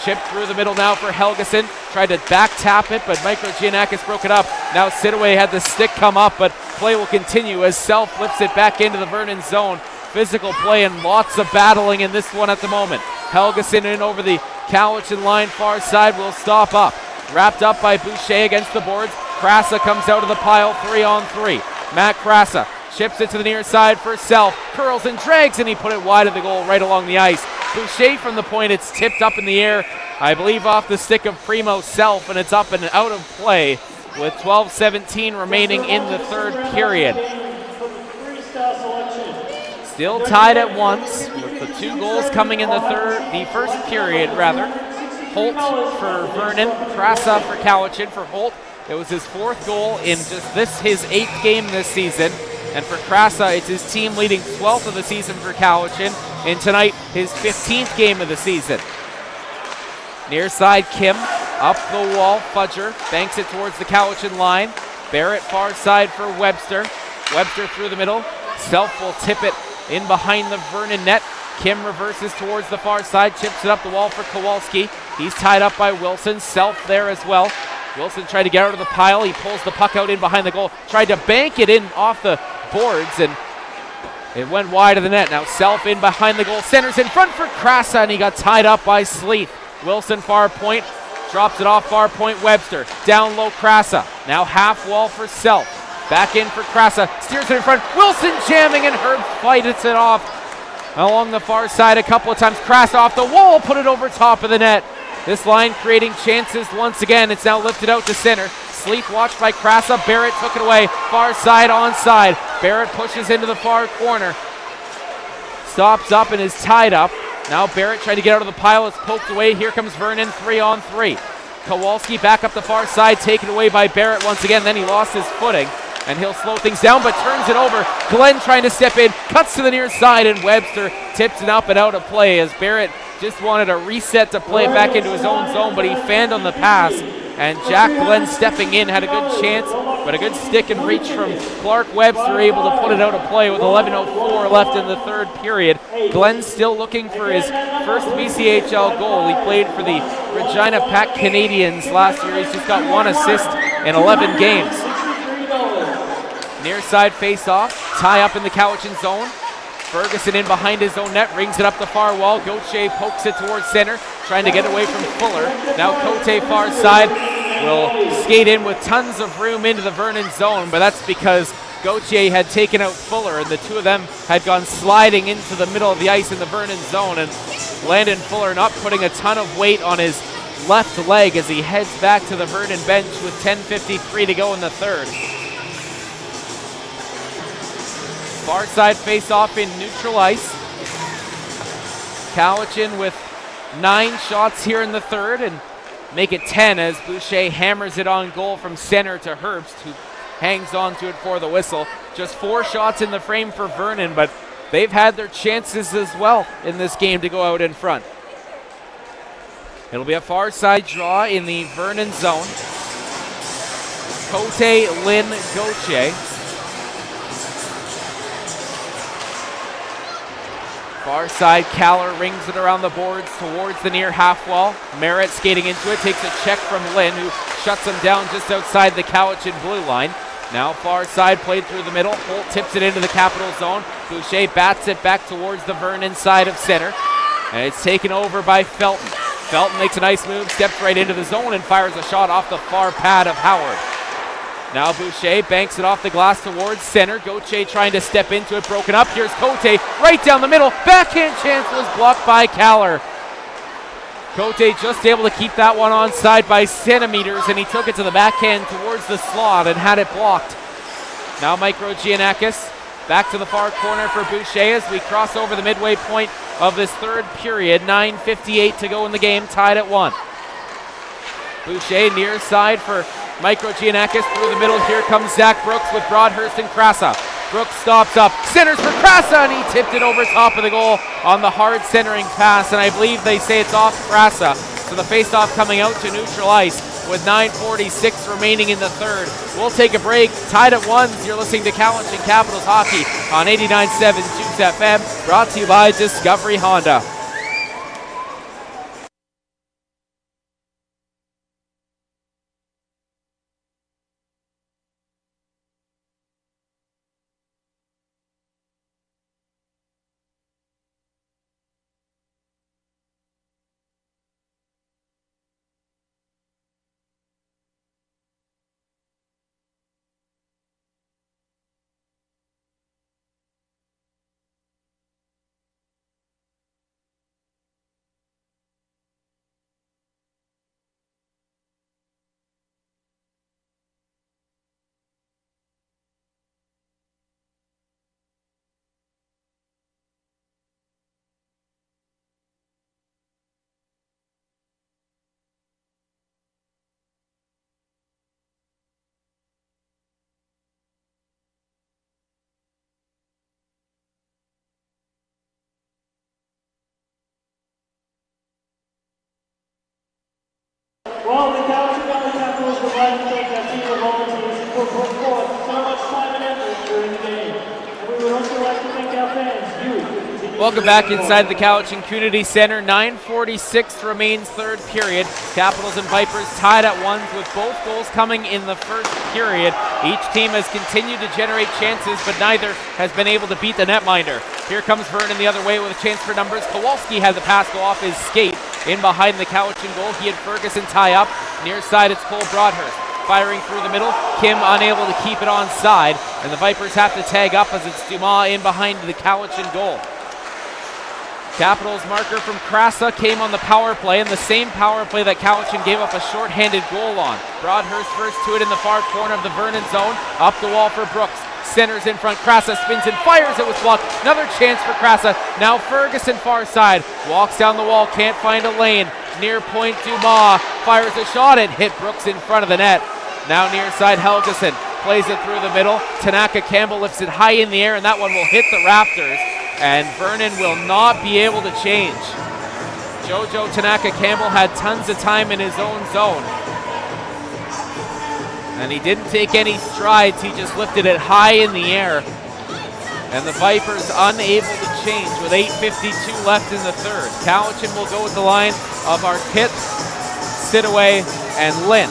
Chipped through the middle now for Helgeson. Tried to back tap it, but Micro Giannakis broke it up. Now Sidaway had the stick come up, but play will continue as Self lifts it back into the Vernon zone. Physical play and lots of battling in this one at the moment. Helgeson in over the Cowichan line, far side, will stop up. Wrapped up by Boucher against the boards. Krasa comes out of the pile, 3-on-3. Matt Krasa chips it to the near side for Self. Curls and drags, and he put it wide of the goal right along the ice. Boucher from the point, it's tipped up in the air, I believe off the stick of Primo Self, and it's up and out of play with 12:17 remaining in the third period. Still tied at 1, with the two goals coming in the first period rather. Holt for Vernon, Krasa for Cowichan. For Holt, it was his 4th goal in just his 8th game this season. And for Krasa, it's his team leading 12th of the season for Cowichan. And tonight, his 15th game of the season. Near side, Kim, up the wall, Fudger, banks it towards the Cowichan line. Barrett far side for Webster. Webster through the middle. Self will tip it in behind the Vernon net. Kim reverses towards the far side, chips it up the wall for Kowalski. He's tied up by Wilson. Self there as well. Wilson tried to get out of the pile. He pulls the puck out in behind the goal. Tried to bank it in off the boards, and it went wide of the net. Now Self in behind the goal. Centers in front for Krasa, and he got tied up by Sleeth. Wilson far point. Drops it off far point. Webster. Down low Krasa. Now half wall for Self. Back in for Krasa. Steers it in front. Wilson jamming, and Herb fights it off along the far side a couple of times. Krasa off the wall. Put it over top of the net. This line creating chances once again. It's now lifted out to center. Sleeth watched by Krasa. Barrett took it away. Far side onside. Barrett pushes into the far corner. Stops up and is tied up. Now Barrett trying to get out of the pile. It's poked away. Here comes Vernon 3-on-3. Kowalski back up the far side. Taken away by Barrett once again. Then he lost his footing. And he'll slow things down, but turns it over. Glenn trying to step in. Cuts to the near side, and Webster tips it up and out of play as Barrett just wanted a reset to play it back into his own zone, but he fanned on the pass. And Jack Glenn stepping in had a good chance, but a good stick and reach from Clark Webster able to put it out of play with 11:04 left in the third period. Glenn still looking for his first BCHL goal. He played for the Regina Pack Canadians last year. He's just got 1 assist in 11 games. Near side face-off, tie up in the Cowichan zone. Ferguson in behind his own net, rings it up the far wall. Gauthier pokes it towards center, trying to get away from Fuller. Now Cote far side will skate in with tons of room into the Vernon zone, but that's because Gauthier had taken out Fuller, and the two of them had gone sliding into the middle of the ice in the Vernon zone, and Landon Fuller not putting a ton of weight on his left leg as he heads back to the Vernon bench with 10:53 to go in the third. Far side face-off in neutral ice. Cowichan with 9 shots here in the third, and make it 10 as Boucher hammers it on goal from center to Herbst, who hangs on to it for the whistle. Just 4 shots in the frame for Vernon, but they've had their chances as well in this game to go out in front. It'll be a far side draw in the Vernon zone. Cote, Lynn, Gauthier. Far side, Caller rings it around the boards towards the near half wall. Merritt skating into it, takes a check from Lynn, who shuts him down just outside the Cowichan blue line. Now far side, played through the middle. Holt tips it into the Capital zone. Boucher bats it back towards the Vernon side of center. And it's taken over by Felton. Felton makes a nice move, steps right into the zone, and fires a shot off the far pad of Howard. Now Boucher banks it off the glass towards center. Gauthier trying to step into it, broken up. Here's Cote right down the middle. Backhand chance was blocked by Caller. Cote just able to keep that one onside by centimeters, and he took it to the backhand towards the slot and had it blocked. Now Micro Giannakis back to the far corner for Boucher as we cross over the midway point of this third period. 9:58 to go in the game, tied at 1. Boucher near side for Micro Giannakis through the middle. Here comes Zach Brooks with Broadhurst and Krasa. Brooks stops up, centers for Krasa, and he tipped it over top of the goal on the hard centering pass, and I believe they say it's off Krasa. So the faceoff coming out to neutral ice with 9:46 remaining in the third. We'll take a break. Tied at 1. You're listening to Cowichan Capitals Hockey on 89.7 Juice FM, brought to you by Discovery Honda. Well, the Cowichan Valley Capitals would like to thank our team of volunteers who put forth so much time and effort during the game. And we would also like to thank our fans, you, for continuing Welcome back inside the Cowichan Community Center. 9:46 remains third period. Capitals and Vipers tied at ones with both goals coming in the first period. Each team has continued to generate chances, but neither has been able to beat the netminder. Here comes Vernon the other way with a chance for numbers. Kowalski had the pass go off his skate in behind the Cowichan goal. He had Ferguson tie up. Near side, it's Cole Broadhurst. Firing through the middle, Kim unable to keep it onside, and the Vipers have to tag up as it's Dumas in behind the Cowichan goal. Capitals marker from Krasa came on the power play, and the same power play that Cowichan gave up a shorthanded goal on. Broadhurst first to it in the far corner of the Vernon zone, up the wall for Brooks. Centers in front, Krasa spins and fires, it was blocked. Another chance for Krasa. Now Ferguson far side, walks down the wall, can't find a lane. Near point, Dumas fires a shot and hit Brooks in front of the net. Now near side, Helgeson plays it through the middle. Tanaka Campbell lifts it high in the air, and that one will hit the rafters. And Vernon will not be able to change. Jojo Tanaka Campbell had tons of time in his own zone. And he didn't take any strides, he just lifted it high in the air. And the Vipers unable to change with 8:52 left in the third. Cowichan will go with the line of Arquette, Sidaway, and Lynn.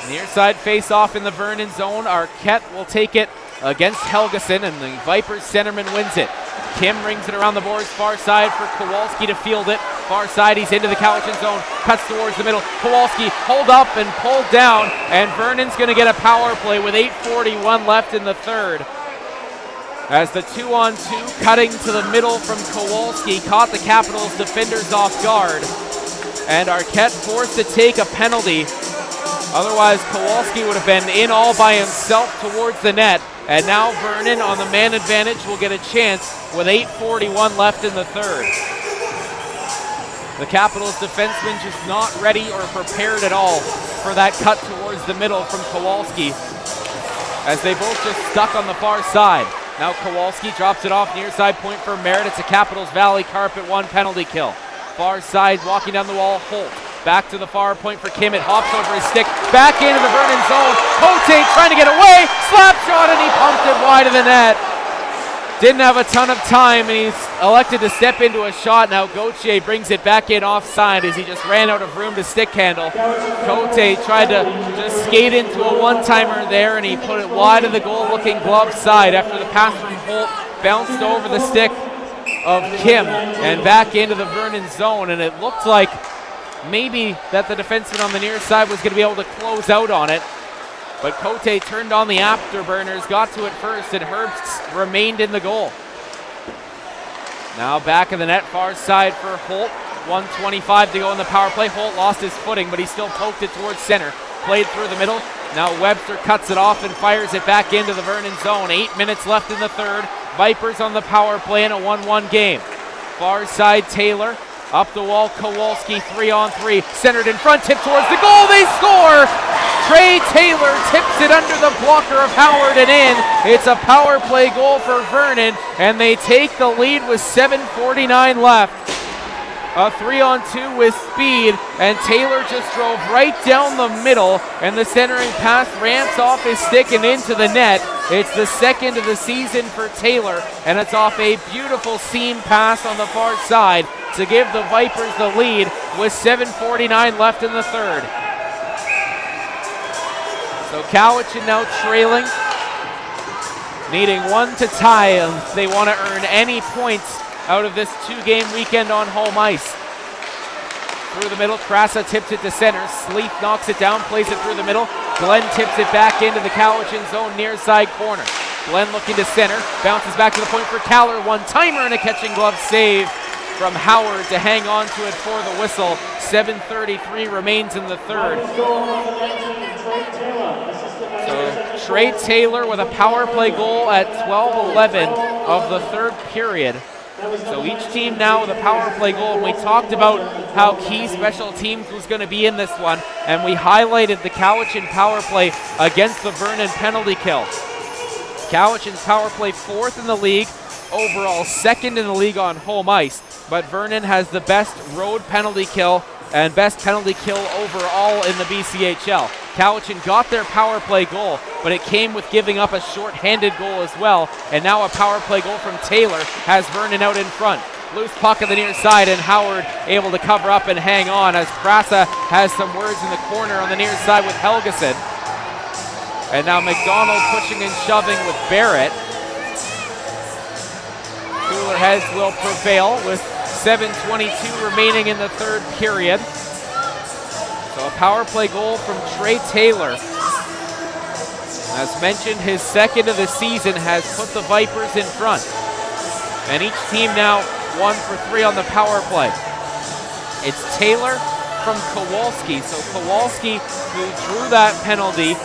Near side face-off in the Vernon zone. Arquette will take it against Helgeson, and the Vipers centerman wins it. Kim rings it around the boards, far side for Kowalski to field it. Far side, he's into the Cowichan zone, cuts towards the middle. Kowalski hold up and pulled down, and Vernon's going to get a power play with 8:41 left in the third. As the 2-on-2 cutting to the middle from Kowalski caught the Capitals defenders off guard, and Arquette forced to take a penalty. Otherwise, Kowalski would have been in all by himself towards the net. And now Vernon on the man advantage will get a chance with 8:41 left in the third. The Capitals defenseman just not ready or prepared at all for that cut towards the middle from Kowalski, as they both just stuck on the far side. Now Kowalski drops it off near side point for Merritt. It's a Capitals Valley Carpet 1 penalty kill. Far side, walking down the wall, Holt. Back to the far point for Kim. It hops over his stick. Back into the Vernon zone. Cote trying to get away. Slap shot, and he pumped it wide of the net. Didn't have a ton of time, and he's elected to step into a shot. Now Gauthier brings it back in offside as he just ran out of room to stick handle. Cote tried to just skate into a one-timer there, and he put it wide of the goal-looking glove side after the pass from Holt bounced over the stick of Kim and back into the Vernon zone, and it looked like maybe that the defenseman on the near side was going to be able to close out on it. But Cote turned on the afterburners, got to it first, and Herbst remained in the goal. Now back of the net, far side for Holt. 1:25 to go in the power play. Holt lost his footing, but he still poked it towards center. Played through the middle. Now Webster cuts it off and fires it back into the Vernon zone. 8 minutes left in the third. Vipers on the power play in a 1-1 game. Far side, Taylor. Up the wall, Kowalski, 3-on-3. Centered in front, tipped towards the goal. They score! Trey Taylor tips it under the blocker of Howard and in. It's a power play goal for Vernon, and they take the lead with 7:49 left. A 3-on-2 with speed, and Taylor just drove right down the middle, and the centering pass ramps off his stick and into the net. It's the second of the season for Taylor, and it's off a beautiful seam pass on the far side to give the Vipers the lead with 7:49 left in the third. So Cowichan now trailing, needing one to tie if they want to earn any points out of this 2-game weekend on home ice. Through the middle, Krasa tips it to center. Sleeth knocks it down, plays it through the middle. Glenn tips it back into the Cowichan zone near side corner. Glenn looking to center, bounces back to the point for Caller. One-timer and a catching glove save from Howard to hang on to it for the whistle. 7:33 remains in the third. So Trey Taylor with a power play goal at 12:11 of the third period. So each team now with a power play goal, and we talked about how key special teams was going to be in this one, and we highlighted the Cowichan power play against the Vernon penalty kill. Cowichan's power play 4th in the league, overall 2nd in the league on home ice, but Vernon has the best road penalty kill and best penalty kill overall in the BCHL. Cowichan got their power play goal, but it came with giving up a short-handed goal as well. And now a power play goal from Taylor has Vernon out in front. Loose puck on the near side, and Howard able to cover up and hang on as Krasa has some words in the corner on the near side with Helgeson. And now McDonald pushing and shoving with Barrett. Cooler heads will prevail with 7:22 remaining in the third period. So a power play goal from Trey Taylor. As mentioned, his second of the season has put the Vipers in front. And each team now 1 for 3 on the power play. It's Taylor from Kowalski. So Kowalski, who drew that penalty,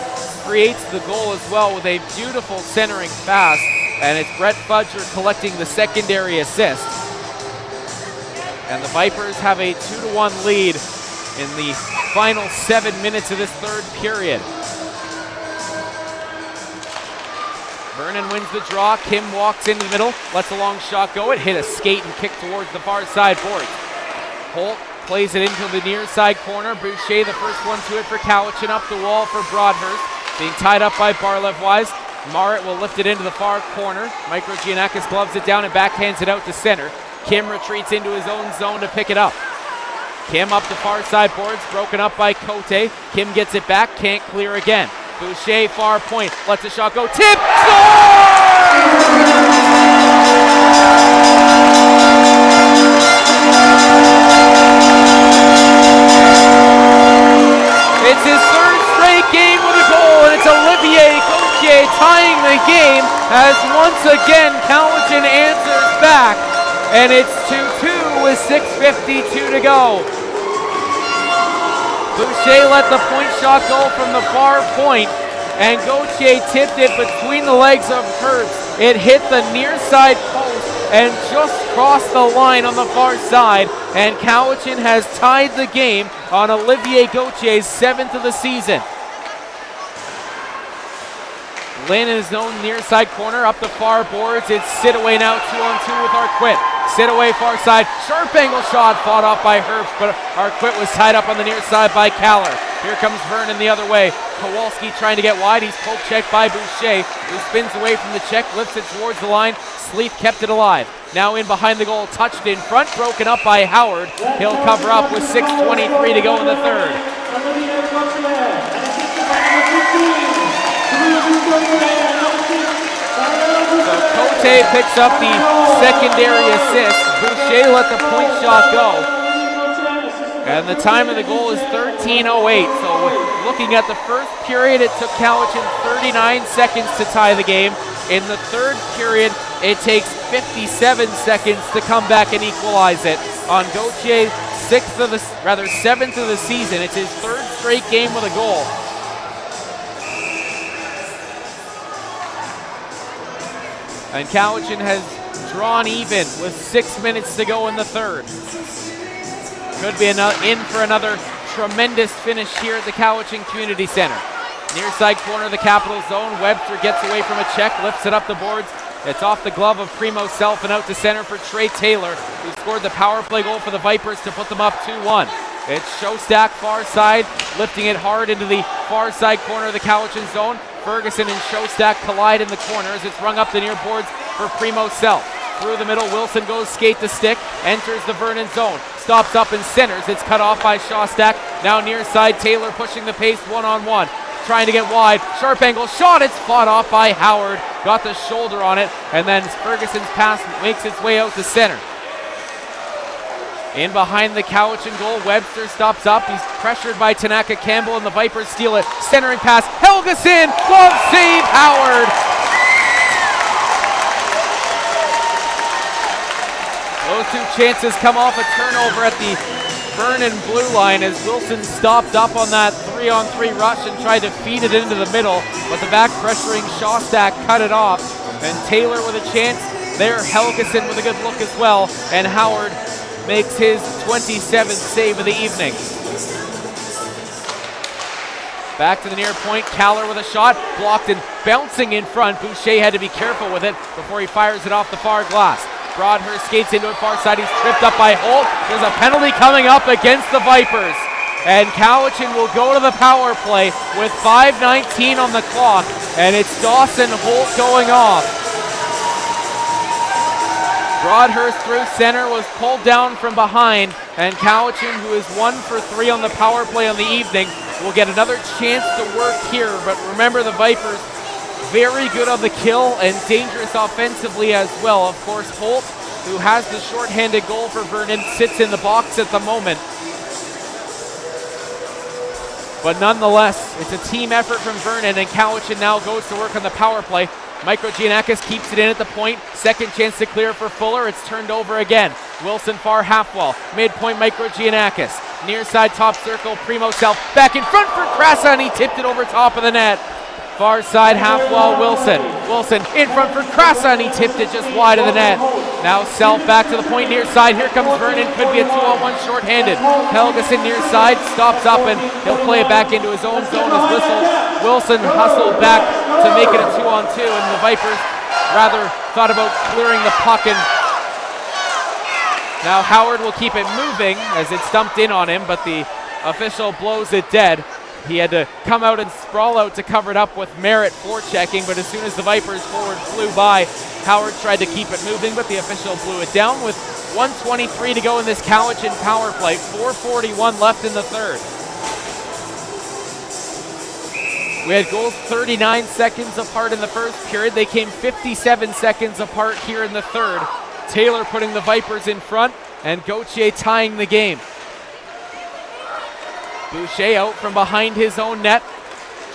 creates the goal as well with a beautiful centering pass. And it's Brett Fudger collecting the secondary assist. And the Vipers have a 2-1 lead in the final 7 minutes of this third period. Vernon wins the draw. Kim walks into the middle, lets a long shot go. It hit a skate and kicked towards the far side boards. Holt plays it into the near side corner. Boucher, the first one to it for Cowichan, up the wall for Broadhurst. Being tied up by Barlev-Wise. Marett will lift it into the far corner. Micro Giannakis gloves it down and backhands it out to center. Kim retreats into his own zone to pick it up. Kim up the far side boards, broken up by Cote. Kim gets it back, can't clear again. Boucher, far point, lets the shot go. Tip! Score! It's his third straight game with a goal, and it's Olivier Gauthier tying the game as once again Cowichan answers back, and it's 2-2 with 6:52 to go. Boucher let the point shot go from the far point, and Gauthier tipped it between the legs of Herbst. It hit the near side post and just crossed the line on the far side, and Cowichan has tied the game on Olivier Gauthier's 7th of the season. Lynn in his own near side corner, up the far boards. It's Sidaway now 2-on-2 with Arquette. Sidaway far side, sharp angle shot, fought off by Herbst, but Arquette was tied up on the near side by Caller. Here comes Vernon the other way. Kowalski trying to get wide. He's poke checked by Boucher, who spins away from the check, lifts it towards the line. Sleeth kept it alive. Now in behind the goal, touched in front, broken up by Howard. He'll cover up with 6:23 to go in the third. So Cote picks up the secondary assist. Boucher let the point shot go. And the time of the goal is 13:08. So looking at the first period, it took Cowichan 39 seconds to tie the game. In the third period, it takes 57 seconds to come back and equalize it. On Gauthier, 7th of the season. It's his third straight game with a goal. And Cowichan has drawn even with 6 minutes to go in the third. Could be in for another tremendous finish here at the Cowichan Community Center. Near side corner of the Capital zone. Webster gets away from a check, lifts it up the boards. It's off the glove of Primo Self and out to center for Trey Taylor, who scored the power play goal for the Vipers to put them up 2-1. It's Shostak far side, lifting it hard into the far side corner of the Cowichan zone. Ferguson and Shostak collide in the corners. It's rung up the near boards for Primo Self. Through the middle, Wilson goes skate to stick, enters the Vernon zone, stops up and centers. It's cut off by Shostak. Now near side, Taylor pushing the pace one-on-one. Trying to get wide, sharp angle shot, it's fought off by Howard, got the shoulder on it, and then Ferguson's pass makes its way out to center. In behind the Cowichan goal, Webster stops up, he's pressured by Tanaka Campbell, and the Vipers steal it. Centering pass, Helgeson, glove save, Howard! Those two chances come off a turnover at the Vernon blue line as Wilson stopped up on that 3-on-3 rush and tried to feed it into the middle, but the back pressuring Shostak cut it off, and Taylor with a chance there. Helgeson with a good look as well, and Howard makes his 27th save of the evening. Back to the near point, Caller with a shot, blocked and bouncing in front. Boucher had to be careful with it before he fires it off the far glass. Broadhurst skates into it far side. He's tripped up by Holt. There's a penalty coming up against the Vipers. and Cowichan will go to the power play with 5:19 on the clock, and it's Dawson Holt going off. Broadhurst through center was pulled down from behind, and Cowichan, who is 1 for 3 on the power play on the evening, will get another chance to work here. But remember, the Vipers very good on the kill and dangerous offensively as well. Of course, Holt, who has the shorthanded goal for Vernon, sits in the box at the moment. But nonetheless, it's a team effort from Vernon, and Cowichan now goes to work on the power play. Giannakis keeps it in at the point. Second chance to clear for Fuller. It's turned over again. Wilson far half wall. Midpoint Giannakis. Near side top circle. Primo Self back in front for Krasa, and he tipped it over top of the net. Far side half wall Wilson. Wilson in front for Krasa, and he tipped it just wide of the net. Now Self back to the point near side. Here comes Vernon. Could be a 2-on-1 shorthanded. Helgeson near side stops up, and he'll play it back into his own zone as whistled. Wilson hustled back to make it a 2-on-2, and the Vipers rather thought about clearing the puck, and now Howard will keep it moving as it's dumped in on him, but the official blows it dead. He had to come out and sprawl out to cover it up with Merritt forechecking, but as soon as the Vipers forward flew by, Howard tried to keep it moving, but the official blew it down with 1:23 to go in this Cowichan power play. 4:41 left in the third. We had goals 39 seconds apart in the first period. They came 57 seconds apart here in the third. Taylor putting the Vipers in front, and Gauthier tying the game. Boucher out from behind his own net.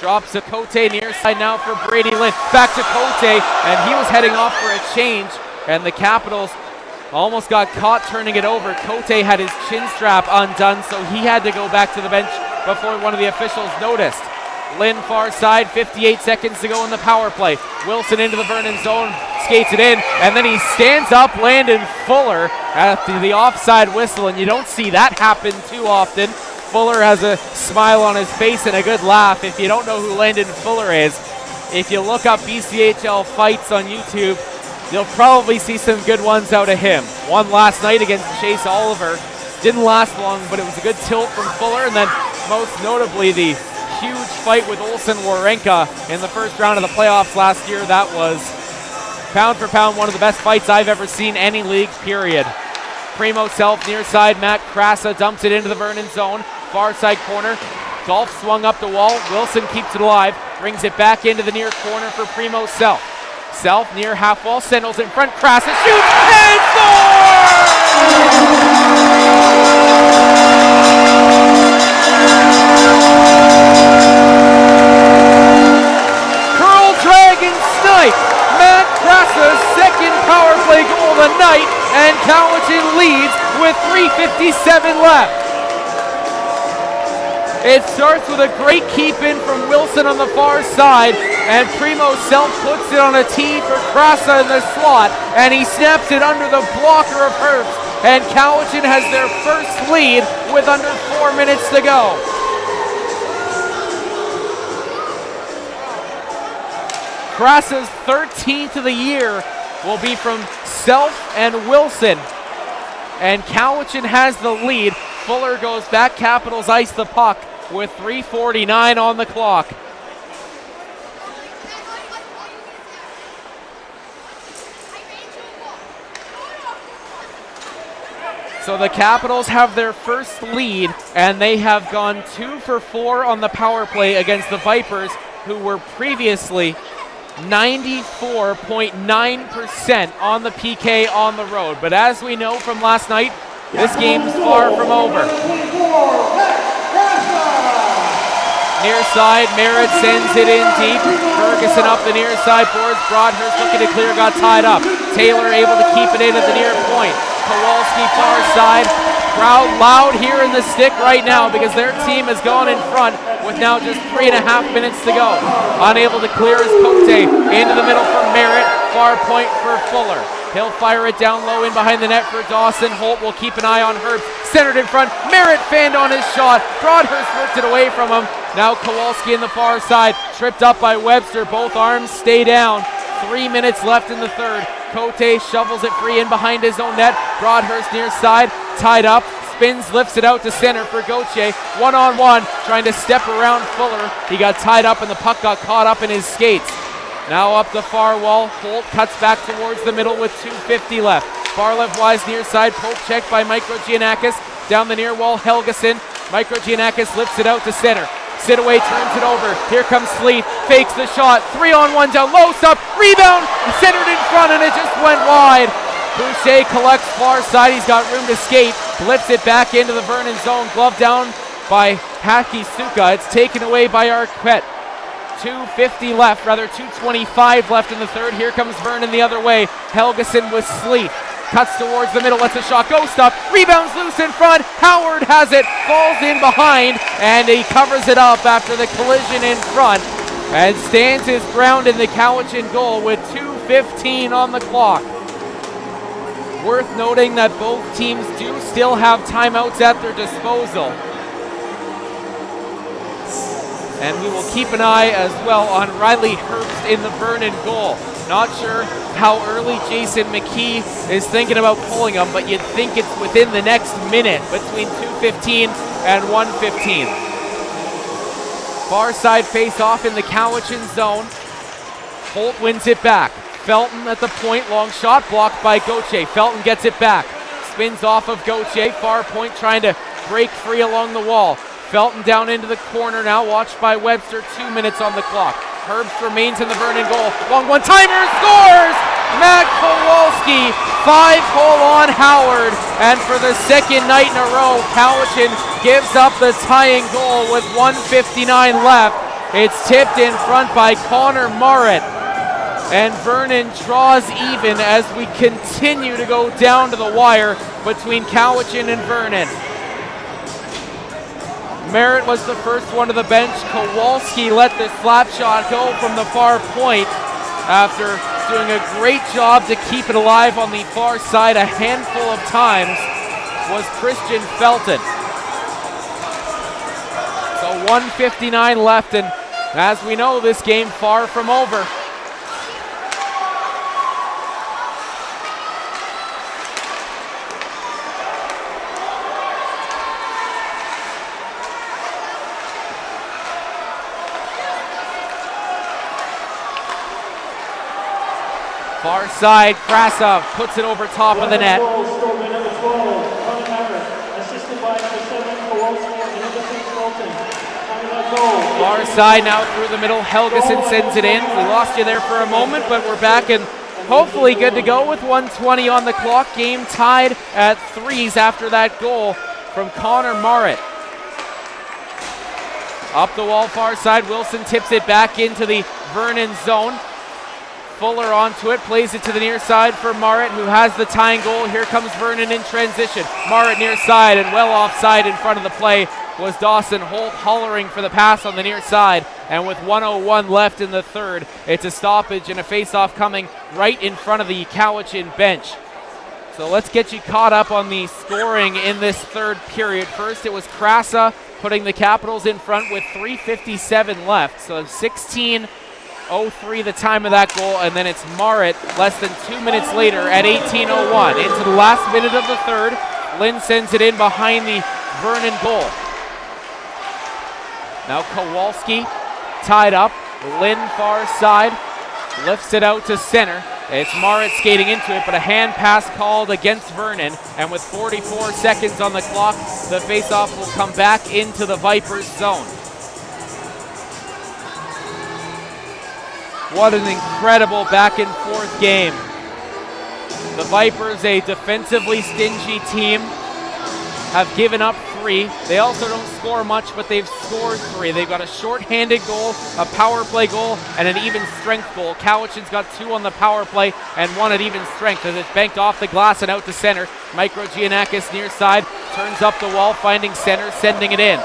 Drops a Cote near side now for Brady Lynn. Back to Cote, and he was heading off for a change, and the Capitals almost got caught turning it over. Cote had his chin strap undone, so he had to go back to the bench before one of the officials noticed. Lynn far side, 58 seconds to go in the power play. Wilson into the Vernon zone, skates it in, and then he stands up Landon Fuller at the offside whistle, and you don't see that happen too often. Fuller has a smile on his face and a good laugh. If you don't know who Landon Fuller is, if you look up BCHL fights on YouTube, you'll probably see some good ones out of him. One last night against Chase Oliver. Didn't last long, but it was a good tilt from Fuller, and then most notably the huge fight with Olsen Warenka in the first round of the playoffs last year. That was pound for pound one of the best fights I've ever seen any league, period. Primo Self near side, Matt Krasa dumps it into the Vernon zone. Far side corner, Golf swung up the wall. Wilson keeps it alive, brings it back into the near corner for Primo Self. Self near half wall, Sendles in front, Krasa shoots and scores! Curl, drag, and snipe. Matt Krasa's second power play goal of the night, and Cowichan leads with 3:57 left. It starts with a great keep-in from Wilson on the far side, and Primo Self puts it on a tee for Krasa in the slot, and he snaps it under the blocker of Herbst, and Cowichan has their first lead with under 4 minutes to go. Krasa's 13th of the year will be from Self and Wilson, and Cowichan has the lead. Fuller goes back, Capitals ice the puck with 3:49 on the clock. So the Capitals have their first lead, and they have gone 2 for 4 on the power play against the Vipers, who were previously 94.9% on the PK on the road. But as we know from last night, this game's far from over. Near side, Merritt sends it in deep. Ferguson up the near side boards. Broadhurst looking to clear, got tied up. Taylor able to keep it in at the near point. Kowalski far side. Crowd loud here in the stick right now because their team has gone in front with now just 3.5 minutes to go. Unable to clear his Cote into the middle for Merritt. Far point for Fuller. He'll fire it down low in behind the net for Dawson. Holt will keep an eye on Herbst. Centered in front. Merritt fanned on his shot. Broadhurst worked it away from him. Now Kowalski in the far side. Tripped up by Webster. Both arms stay down. 3 minutes left in the third. Cote shovels it free in behind his own net. Broadhurst near side. Tied up. spins, lifts it out to center for Gauthier. One-on-one, trying to step around Fuller. He got tied up and the puck got caught up in his skates. Now up the far wall, Holt cuts back towards the middle with 2:50 left. Barlev-Wise near side, poke check by Micro Giannakis. Down the near wall, Helgeson. Micro Giannakis lifts it out to center. Sidaway turns it over. Here comes Sleeth, fakes the shot. 3-on-1 down low, stop, rebound, centered in front, and it just went wide. Boucher collects far side. He's got room to skate. Lifts it back into the Vernon zone. Glove down by Haki Suka. It's taken away by Arquette. 2:50 left, rather 2:25 left in the third. Here comes Vernon the other way. Helgeson with Sleeth. Cuts towards the middle, lets a shot go, stop, rebounds loose in front. Howard has it, falls in behind, and he covers it up after the collision in front and stands his ground in the Cowichan goal with 2:15 on the clock. Worth noting that both teams do still have timeouts at their disposal. And we will keep an eye as well on Riley Herbst in the Vernon goal. Not sure how early Jason McKee is thinking about pulling him, but you'd think it's within the next minute between 2:15 and 1:15. Far side face off in the Cowichan zone. Holt wins it back. Felton at the point, long shot blocked by Gauthier. Felton gets it back. Spins off of Gauthier, far point trying to break free along the wall. Felton down into the corner now, watched by Webster, 2 minutes on the clock. Herbst remains in the Vernon goal. Long one-timer, scores! Matt Kowalski, 5-hole on Howard. And for the second night in a row, Cowichan gives up the tying goal with 1:59 left. It's tipped in front by Connor Marrett. And Vernon draws even as we continue to go down to the wire between Cowichan and Vernon. Merritt was the first one to the bench. Kowalski let the slap shot go from the far point after doing a great job to keep it alive on the far side a handful of times was Christian Felton. So 1:59 left, and as we know, this game far from over. Far side, Krasov puts it over top of the net. Far side now through the middle, Helgeson sends it in. We lost you there for a moment, but we're back and hopefully good to go with 1:20 on the clock. Game tied at 3s after that goal from Connor Marrett. Up the wall, far side, Wilson tips it back into the Vernon zone. Fuller onto it, plays it to the near side for Marrett, who has the tying goal. Here comes Vernon in transition. Marrett near side, and well offside in front of the play was Dawson Holt hollering for the pass on the near side. And with 1:01 left in the third, it's a stoppage and a face-off coming right in front of the Cowichan bench. So let's get you caught up on the scoring in this third period. First, it was Krasa putting the Capitals in front with 3:57 left. So 16:03 the time of that goal, and then it's Marrett less than 2 minutes later at 18:01. Into the last minute of the third, Lynn sends it in behind the Vernon goal. Now Kowalski tied up. Lynn far side, lifts it out to center. It's Marrett skating into it, but a hand pass called against Vernon, and with 44 seconds on the clock, the faceoff will come back into the Vipers zone. What an incredible back and forth game. The Vipers, a defensively stingy team, have given up 3. They also don't score much, but they've scored 3. They've got a short-handed goal, a power play goal, and an even strength goal. Cowichan's got 2 on the power play and 1 at even strength as it's banked off the glass and out to center. Micro Giannakis near side, turns up the wall, finding center, sending it in.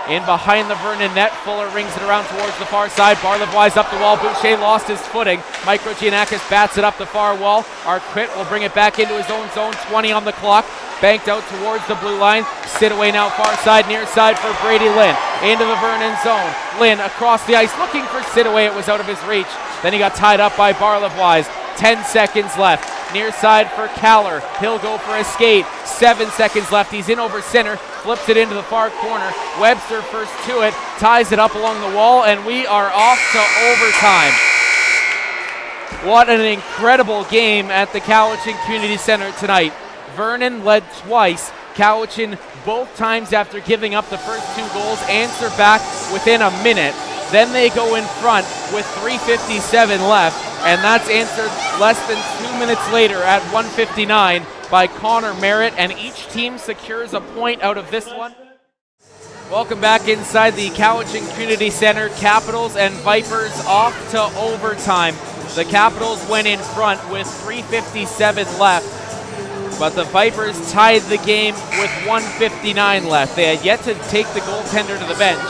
In behind the Vernon net, Fuller rings it around towards the far side. Barlev-Wise up the wall. Boucher lost his footing. Micro Giannakis bats it up the far wall. Arquette will bring it back into his own zone. 20 on the clock. Banked out towards the blue line. Sidaway now far side, near side for Brady Lynn. Into the Vernon zone. Lynn across the ice looking for Sidaway. It was out of his reach. Then he got tied up by Barlev-Wise. 10 seconds left. near side for Caller. He'll go for a skate. 7 seconds left. He's in over center, flips it into the far corner. Webster first to it, ties it up along the wall, and we are off to overtime. What an incredible game at the Cowichan Community Center tonight. Vernon led twice. Cowichan, both times after giving up the first 2 goals, answer back within a minute. Then they go in front with 3:57 left, and that's answered less than 2 minutes later at 1:59 by Connor Merritt, and each team secures a point out of this one. Welcome back inside the Cowichan Community Center. Capitals and Vipers off to overtime. The Capitals went in front with 3:57 left, but the Vipers tied the game with 1:59 left. They had yet to take the goaltender to the bench.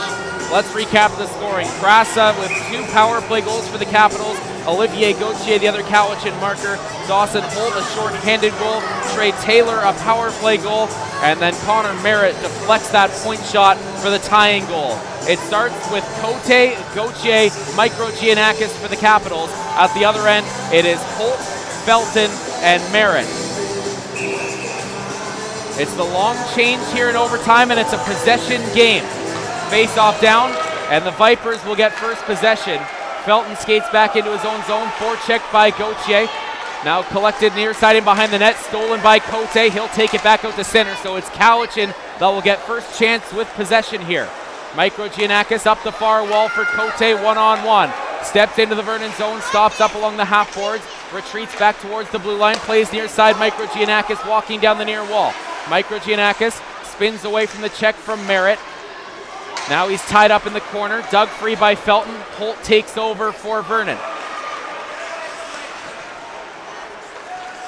Let's recap the scoring. Krasa with 2 power play goals for the Capitals. Olivier Gauthier, the other Cowichan marker. Dawson Holt, a short-handed goal. Trey Taylor, a power play goal. And then Connor Merritt deflects that point shot for the tying goal. It starts with Cote, Gauthier, Micro Giannakis for the Capitals. At the other end, it is Holt, Felton, and Merritt. It's the long change here in overtime, and it's a possession game. Face off down, and the Vipers will get first possession. Felton skates back into his own zone, forechecked by Gauthier. Now collected near side and behind the net, stolen by Cote. He'll take it back out to center, so it's Cowichan that will get first chance with possession here. Micro Giannakis up the far wall for Cote, one-on-one. Steps into the Vernon zone, stops up along the half boards, retreats back towards the blue line, plays near side. Micro Giannakis walking down the near wall. Micro Giannakis spins away from the check from Merritt. Now he's tied up in the corner, dug free by Felton. Holt takes over for Vernon.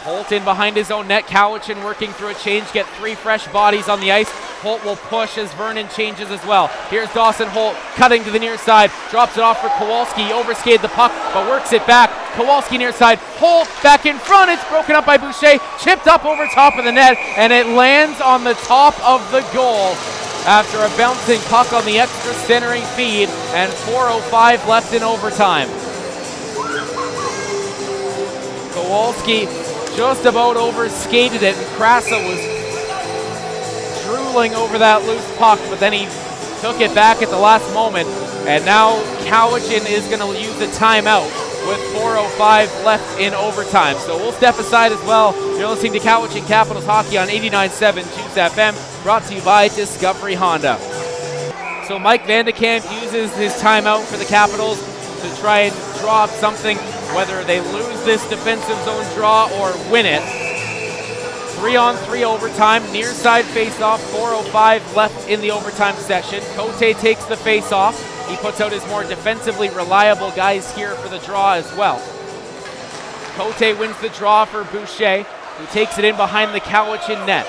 Holt in behind his own net. Cowichan working through a change, get 3 fresh bodies on the ice. Holt will push as Vernon changes as well. Here's Dawson Holt cutting to the near side, drops it off for Kowalski, overskated the puck, but works it back. Kowalski near side, Holt back in front, it's broken up by Boucher, chipped up over top of the net, and it lands on the top of the goal after a bouncing puck on the extra centering feed, and 4:05 left in overtime. Kowalski just about overskated it, and Krasa was drooling over that loose puck, but then he took it back at the last moment, and now Cowichan is going to use a timeout with 4:05 left in overtime. So we'll step aside as well. You're listening to Cowichan Capitals Hockey on 89.7 Juice FM, brought to you by Discovery Honda. So Mike Vandekamp uses his timeout for the Capitals to try and draw up something, whether they lose this defensive zone draw or win it. 3-on-3 overtime, near side face-off, 4:05 left in the overtime session. Cote takes the face-off. He puts out his more defensively reliable guys here for the draw as well. Cote wins the draw for Boucher, who takes it in behind the Cowichan net.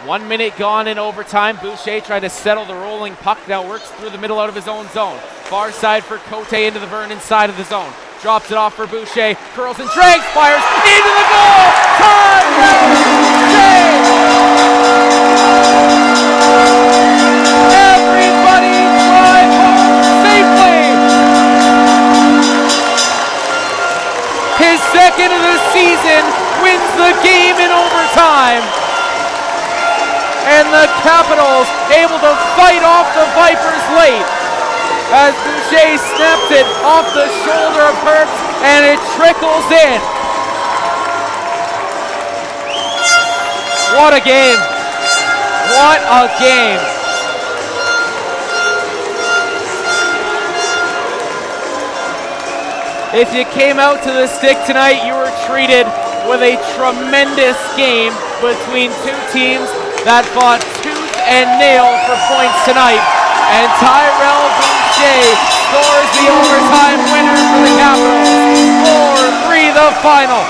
1 minute gone in overtime. Boucher tried to settle the rolling puck, now works through the middle out of his own zone. Far side for Cote into the Vernon side of the zone. Drops it off for Boucher, curls and drags, fires into the goal! Tie Boucher! Everybody drive home safely! His second of the season wins the game in overtime. And the Capitals able to fight off the Vipers late, as Boucher snaps it off the shoulder of Herbst, and it trickles in. What a game. What a game. If you came out to the stick tonight, you were treated with a tremendous game between two teams that fought tooth and nail for points tonight. And Tyrell Boucher scores the overtime winner for the Capitals. 4-3 the final.